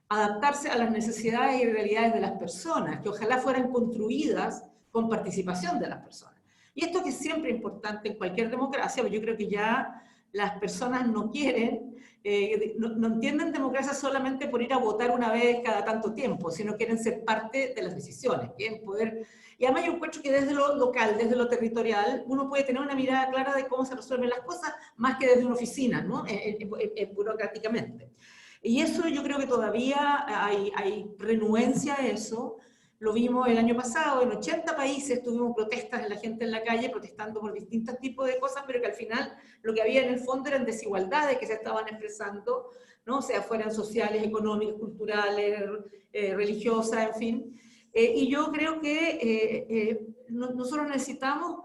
adaptarse a las necesidades y realidades de las personas, que ojalá fueran construidas con participación de las personas. Y esto que es siempre importante en cualquier democracia, pues yo creo que ya las personas no quieren, no entienden democracia solamente por ir a votar una vez cada tanto tiempo, sino quieren ser parte de las decisiones, quieren poder... Y además yo encuentro que desde lo local, desde lo territorial, uno puede tener una mirada clara de cómo se resuelven las cosas, más que desde una oficina, ¿no? Burocráticamente. Y eso yo creo que todavía hay renuencia a eso. Lo vimos el año pasado, en 80 países tuvimos protestas de la gente en la calle protestando por distintos tipos de cosas, pero que al final lo que había en el fondo eran desigualdades que se estaban expresando, ¿no? O sea, fueran sociales, económicas, culturales, religiosas, en fin. Y yo creo que nosotros necesitamos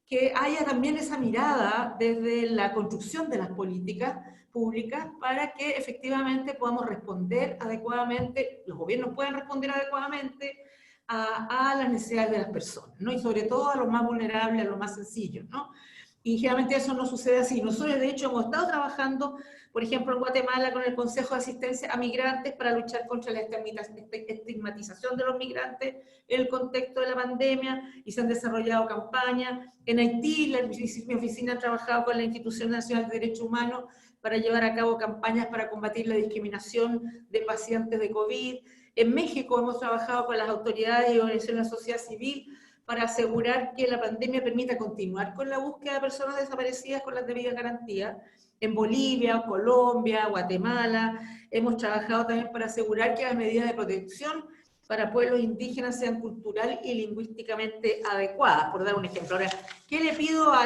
que haya también esa mirada desde la construcción de las políticas públicas para que efectivamente podamos responder adecuadamente, los gobiernos puedan responder adecuadamente a las necesidades de las personas, ¿no? Y sobre todo a los más vulnerables, a los más sencillos, ¿no? Y generalmente eso no sucede así. Nosotros, de hecho, hemos estado trabajando, por ejemplo, en Guatemala con el Consejo de Asistencia a Migrantes para luchar contra la estigmatización de los migrantes en el contexto de la pandemia, y se han desarrollado campañas. En Haití, mi oficina ha trabajado con la Institución Nacional de Derechos Humanos para llevar a cabo campañas para combatir la discriminación de pacientes de COVID. En México hemos trabajado con las autoridades y organizaciones de la sociedad civil para asegurar que la pandemia permita continuar con la búsqueda de personas desaparecidas con las debidas garantías. En Bolivia, Colombia, Guatemala, hemos trabajado también para asegurar que las medidas de protección para pueblos indígenas sean cultural y lingüísticamente adecuadas, por dar un ejemplo. Ahora, ¿qué le pido a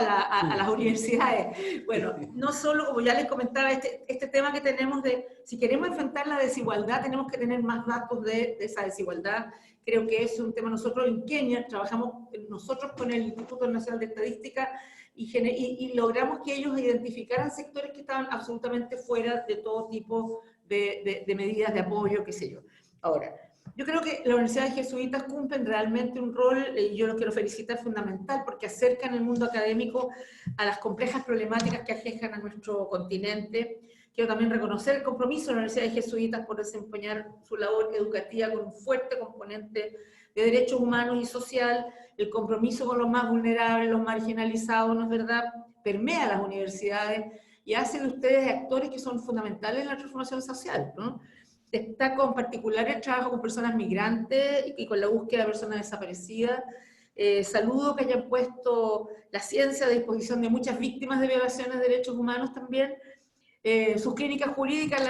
las universidades? Bueno, no solo, como ya les comentaba, este tema que tenemos de, si queremos enfrentar la desigualdad, tenemos que tener más datos de esa desigualdad. Creo que es un tema, nosotros en Kenia trabajamos nosotros con el Instituto Nacional de Estadística y logramos que ellos identificaran sectores que estaban absolutamente fuera de todo tipo de medidas de apoyo, qué sé yo. Ahora, yo creo que las universidades jesuitas cumplen realmente un rol, y yo los quiero felicitar, fundamental, porque acercan el mundo académico a las complejas problemáticas que aquejan a nuestro continente. Quiero también reconocer el compromiso de las universidades jesuitas por desempeñar su labor educativa con un fuerte componente de derechos humanos y social. El compromiso con los más vulnerables, los marginalizados, ¿no es verdad?, permea las universidades y hace de ustedes actores que son fundamentales en la transformación social, ¿no? Destaco en particular el trabajo con personas migrantes y con la búsqueda de personas desaparecidas. Saludo que hayan puesto la ciencia a disposición de muchas víctimas de violaciones de derechos humanos también. Sus clínicas jurídicas,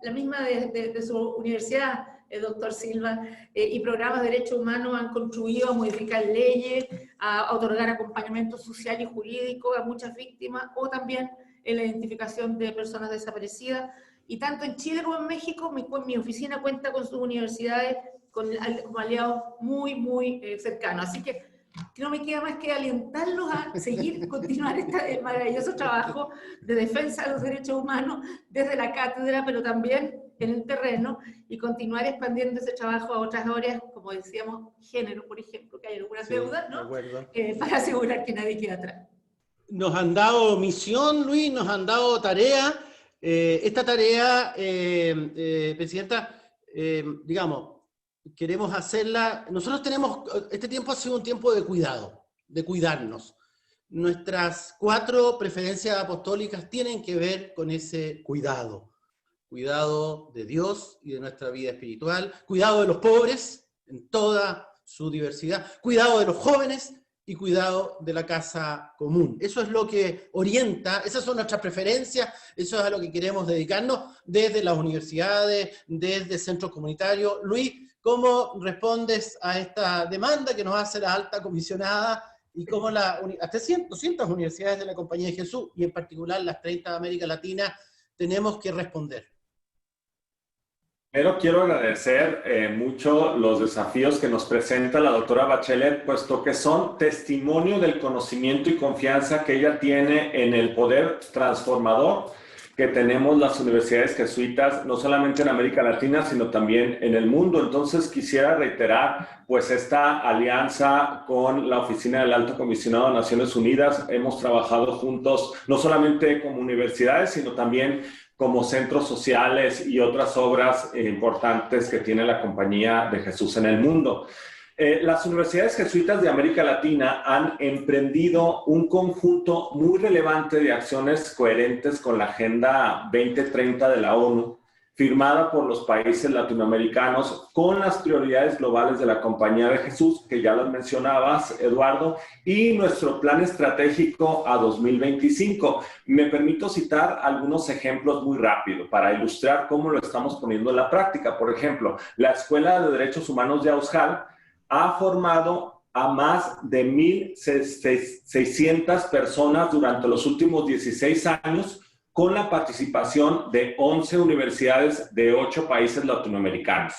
la misma de su universidad, el doctor Silva, y programas de derechos humanos han contribuido a modificar leyes, a otorgar acompañamiento social y jurídico a muchas víctimas, o también en la identificación de personas desaparecidas. Y tanto en Chile como en México, mi oficina cuenta con sus universidades como aliados muy cercanos. Así que no me queda más que alentarlos a seguir, continuar este maravilloso trabajo de defensa de los derechos humanos desde la cátedra, pero también en el terreno, y continuar expandiendo ese trabajo a otras áreas, como decíamos, género, por ejemplo, que hay algunas deudas, ¿no? Para asegurar que nadie quede atrás. Nos han dado misión, Luis, nos han dado tarea. Esta tarea, Presidenta, digamos, queremos hacerla, nosotros tenemos, este tiempo ha sido un tiempo de cuidado, de cuidarnos. Nuestras 4 preferencias apostólicas tienen que ver con ese cuidado. Cuidado de Dios y de nuestra vida espiritual, cuidado de los pobres en toda su diversidad, cuidado de los jóvenes y cuidado de la casa común. Eso es lo que orienta, esas son nuestras preferencias, eso es a lo que queremos dedicarnos desde las universidades, desde centros comunitarios. Luis, ¿cómo respondes a esta demanda que nos hace la alta comisionada y cómo hasta 200 universidades de la Compañía de Jesús, y en particular las 30 de América Latina, tenemos que responder? Primero quiero agradecer mucho los desafíos que nos presenta la doctora Bachelet, puesto que son testimonio del conocimiento y confianza que ella tiene en el poder transformador que tenemos las universidades jesuitas, no solamente en América Latina, sino también en el mundo. Entonces quisiera reiterar pues esta alianza con la Oficina del Alto Comisionado de Naciones Unidas. Hemos trabajado juntos, no solamente como universidades, sino también como centros sociales y otras obras importantes que tiene la Compañía de Jesús en el mundo. Las universidades jesuitas de América Latina han emprendido un conjunto muy relevante de acciones coherentes con la Agenda 2030 de la ONU, firmada por los países latinoamericanos con las prioridades globales de la Compañía de Jesús, que ya las mencionabas, Eduardo, y nuestro plan estratégico a 2025. Me permito citar algunos ejemplos muy rápido para ilustrar cómo lo estamos poniendo en la práctica. Por ejemplo, la Escuela de Derechos Humanos de Auskal ha formado a más de 1,600 personas durante los últimos 16 años con la participación de 11 universidades de 8 países latinoamericanos.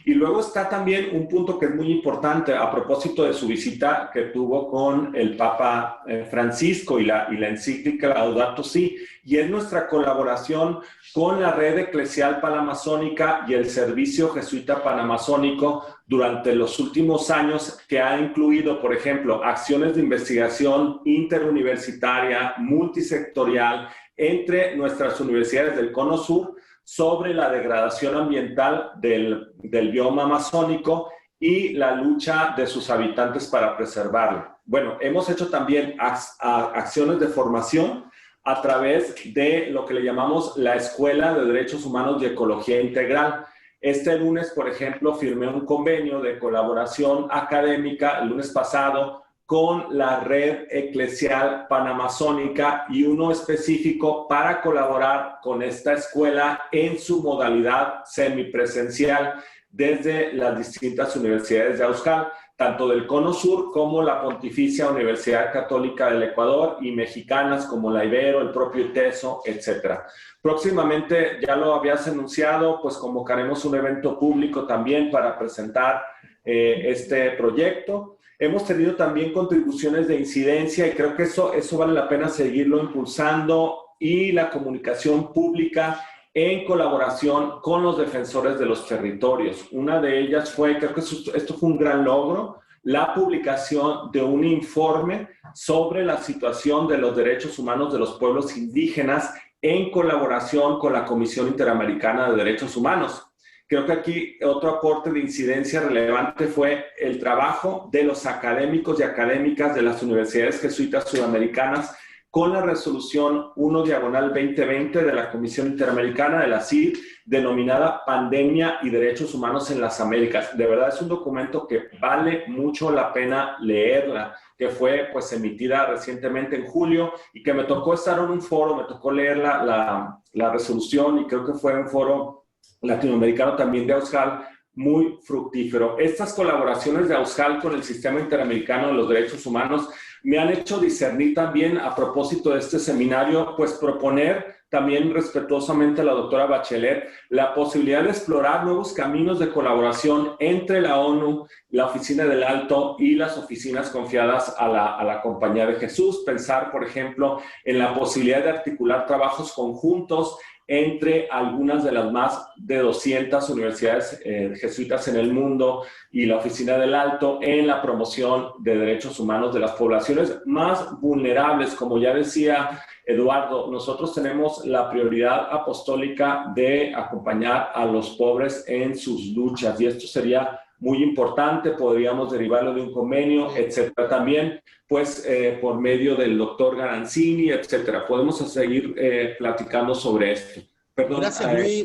Y luego está también un punto que es muy importante a propósito de su visita que tuvo con el Papa Francisco y la encíclica Laudato Si, y es nuestra colaboración con la Red Eclesial Panamazónica y el Servicio Jesuita Panamazónico durante los últimos años, que ha incluido, por ejemplo, acciones de investigación interuniversitaria, multisectorial, entre nuestras universidades del Cono Sur, sobre la degradación ambiental del bioma amazónico y la lucha de sus habitantes para preservarlo. Bueno, hemos hecho también acciones de formación a través de lo que le llamamos la Escuela de Derechos Humanos y Ecología Integral. Este lunes, por ejemplo, firmé un convenio de colaboración académica el lunes pasado con la Red Eclesial Panamazónica y uno específico para colaborar con esta escuela en su modalidad semipresencial desde las distintas universidades de Auskal, tanto del Cono Sur como la Pontificia Universidad Católica del Ecuador y mexicanas como la Ibero, el propio ITESO, etc. Próximamente, ya lo habías anunciado, pues convocaremos un evento público también para presentar este proyecto. Hemos tenido también contribuciones de incidencia y creo que eso vale la pena seguirlo impulsando, y la comunicación pública en colaboración con los defensores de los territorios. Una de ellas fue, creo que esto fue un gran logro, la publicación de un informe sobre la situación de los derechos humanos de los pueblos indígenas en colaboración con la Comisión Interamericana de Derechos Humanos. Creo que aquí otro aporte de incidencia relevante fue el trabajo de los académicos y académicas de las universidades jesuitas sudamericanas con la resolución 1/2020 de la Comisión Interamericana de la CID, denominada Pandemia y Derechos Humanos en las Américas. De verdad es un documento que vale mucho la pena leerla, que fue pues emitida recientemente en julio y que me tocó estar en un foro, me tocó leer la resolución, y creo que fue un foro latinoamericano también de Auskal, muy fructífero. Estas colaboraciones de Auskal con el Sistema Interamericano de los Derechos Humanos me han hecho discernir también, a propósito de este seminario, pues proponer también respetuosamente a la doctora Bachelet la posibilidad de explorar nuevos caminos de colaboración entre la ONU, la Oficina del Alto y las oficinas confiadas a la Compañía de Jesús. Pensar, por ejemplo, en la posibilidad de articular trabajos conjuntos entre algunas de las más de 200 universidades jesuitas en el mundo y la Oficina del Alto en la promoción de derechos humanos de las poblaciones más vulnerables. Como ya decía Eduardo, nosotros tenemos la prioridad apostólica de acompañar a los pobres en sus luchas, y esto sería muy importante, podríamos derivarlo de un convenio, etcétera. También, pues, por medio del doctor Garanzini, etcétera. Podemos seguir platicando sobre esto. Perdón. Gracias, Luis.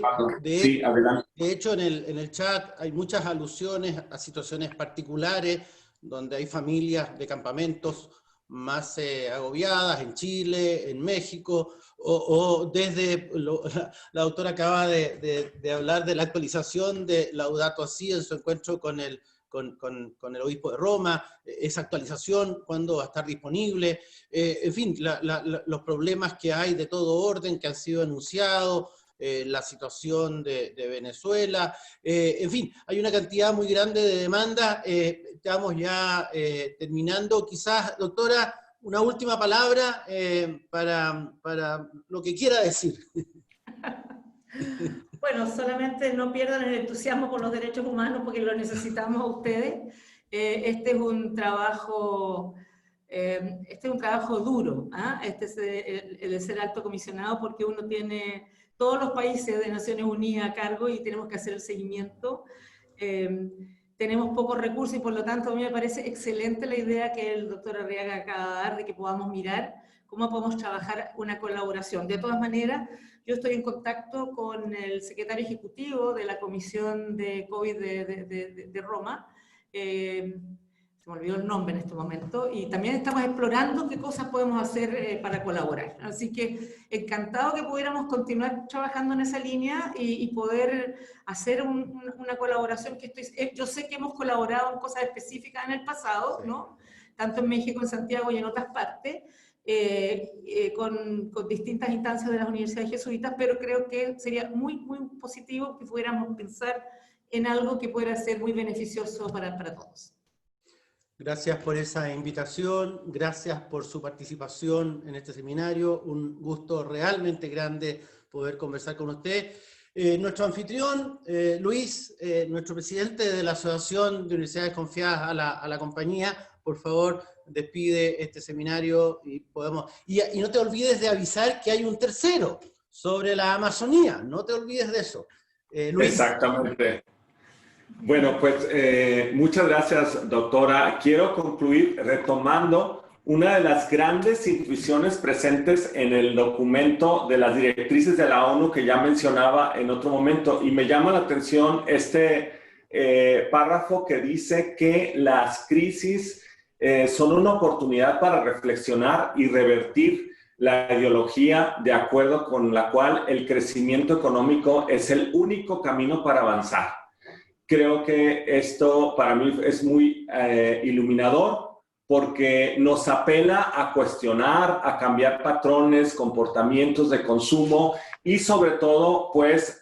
Sí, adelante. De hecho, en el chat hay muchas alusiones a situaciones particulares, donde hay familias de campamentos más agobiadas en Chile, en México, o desde, la doctora acaba de hablar de la actualización de Laudato Si en su encuentro con el obispo de Roma, esa actualización, cuándo va a estar disponible, en fin, los problemas que hay de todo orden que han sido anunciados, la situación de Venezuela, en fin, hay una cantidad muy grande de demandas. Estamos ya terminando. Quizás, doctora, una última palabra para lo que quiera decir. Bueno, solamente no pierdan el entusiasmo por los derechos humanos porque lo necesitamos a ustedes. Este es un trabajo duro, ¿ah? Este es el de ser alto comisionado, porque uno tiene todos los países de Naciones Unidas a cargo y tenemos que hacer el seguimiento. Tenemos pocos recursos y por lo tanto a mí me parece excelente la idea que el doctor Arriaga acaba de dar de que podamos mirar cómo podemos trabajar una colaboración. De todas maneras, yo estoy en contacto con el secretario ejecutivo de la Comisión de COVID de Roma, se me olvidó el nombre en este momento, y también estamos explorando qué cosas podemos hacer para colaborar. Así que encantado que pudiéramos continuar trabajando en esa línea y poder hacer una colaboración que yo sé que hemos colaborado en cosas específicas en el pasado, Sí. ¿no? Tanto en México, en Santiago y en otras partes, con distintas instancias de las universidades jesuitas, pero creo que sería muy, muy positivo que pudiéramos pensar en algo que pudiera ser muy beneficioso para todos. Gracias por esa invitación, gracias por su participación en este seminario, un gusto realmente grande poder conversar con usted. Nuestro anfitrión, Luis, nuestro presidente de la Asociación de Universidades Confiadas a la Compañía, por favor, despide este seminario y no te olvides de avisar que hay un tercero sobre la Amazonía, no te olvides de eso. Luis. Exactamente. Bueno, pues muchas gracias, doctora. Quiero concluir retomando una de las grandes intuiciones presentes en el documento de las directrices de la ONU que ya mencionaba en otro momento, y me llama la atención este párrafo que dice que las crisis son una oportunidad para reflexionar y revertir la ideología de acuerdo con la cual el crecimiento económico es el único camino para avanzar. Creo que esto para mí es muy iluminador porque nos apela a cuestionar, a cambiar patrones, comportamientos de consumo y sobre todo pues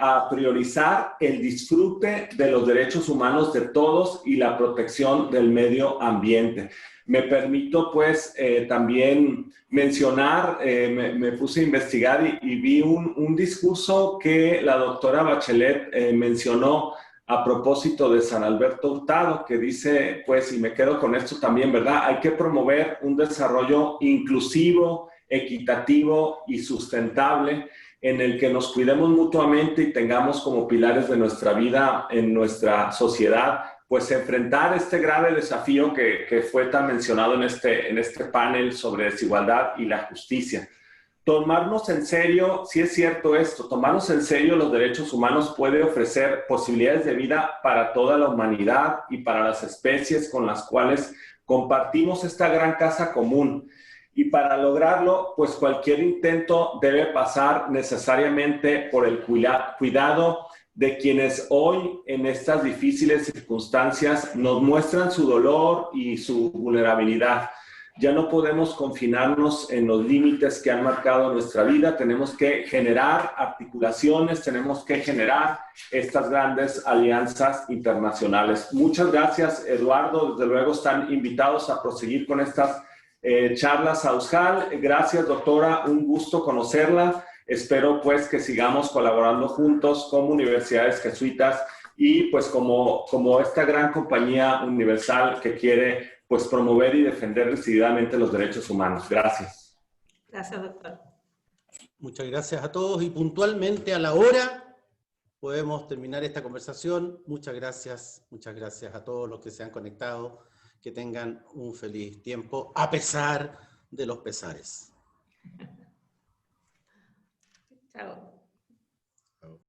a priorizar el disfrute de los derechos humanos de todos y la protección del medio ambiente. Me permito pues también mencionar, me puse a investigar y vi un discurso que la doctora Bachelet mencionó a propósito de San Alberto Hurtado, que dice, pues, y me quedo con esto también, ¿verdad? Hay que promover un desarrollo inclusivo, equitativo y sustentable en el que nos cuidemos mutuamente y tengamos como pilares de nuestra vida en nuestra sociedad, pues enfrentar este grave desafío que fue tan mencionado en este panel sobre desigualdad y la justicia. Tomarnos en serio, si es cierto esto, tomarnos en serio los derechos humanos puede ofrecer posibilidades de vida para toda la humanidad y para las especies con las cuales compartimos esta gran casa común. Y para lograrlo, pues cualquier intento debe pasar necesariamente por el cuidado de quienes hoy en estas difíciles circunstancias nos muestran su dolor y su vulnerabilidad. Ya no podemos confinarnos en los límites que han marcado nuestra vida, tenemos que generar articulaciones, tenemos que generar estas grandes alianzas internacionales. Muchas gracias, Eduardo, desde luego están invitados a proseguir con estas charlas a Auskal. Gracias, doctora, un gusto conocerla. Espero pues que sigamos colaborando juntos como universidades jesuitas y pues como esta gran compañía universal que quiere pues promover y defender decididamente los derechos humanos. Gracias. Gracias, doctor. Muchas gracias a todos y puntualmente a la hora podemos terminar esta conversación. Muchas gracias a todos los que se han conectado. Que tengan un feliz tiempo a pesar de los pesares. Chao.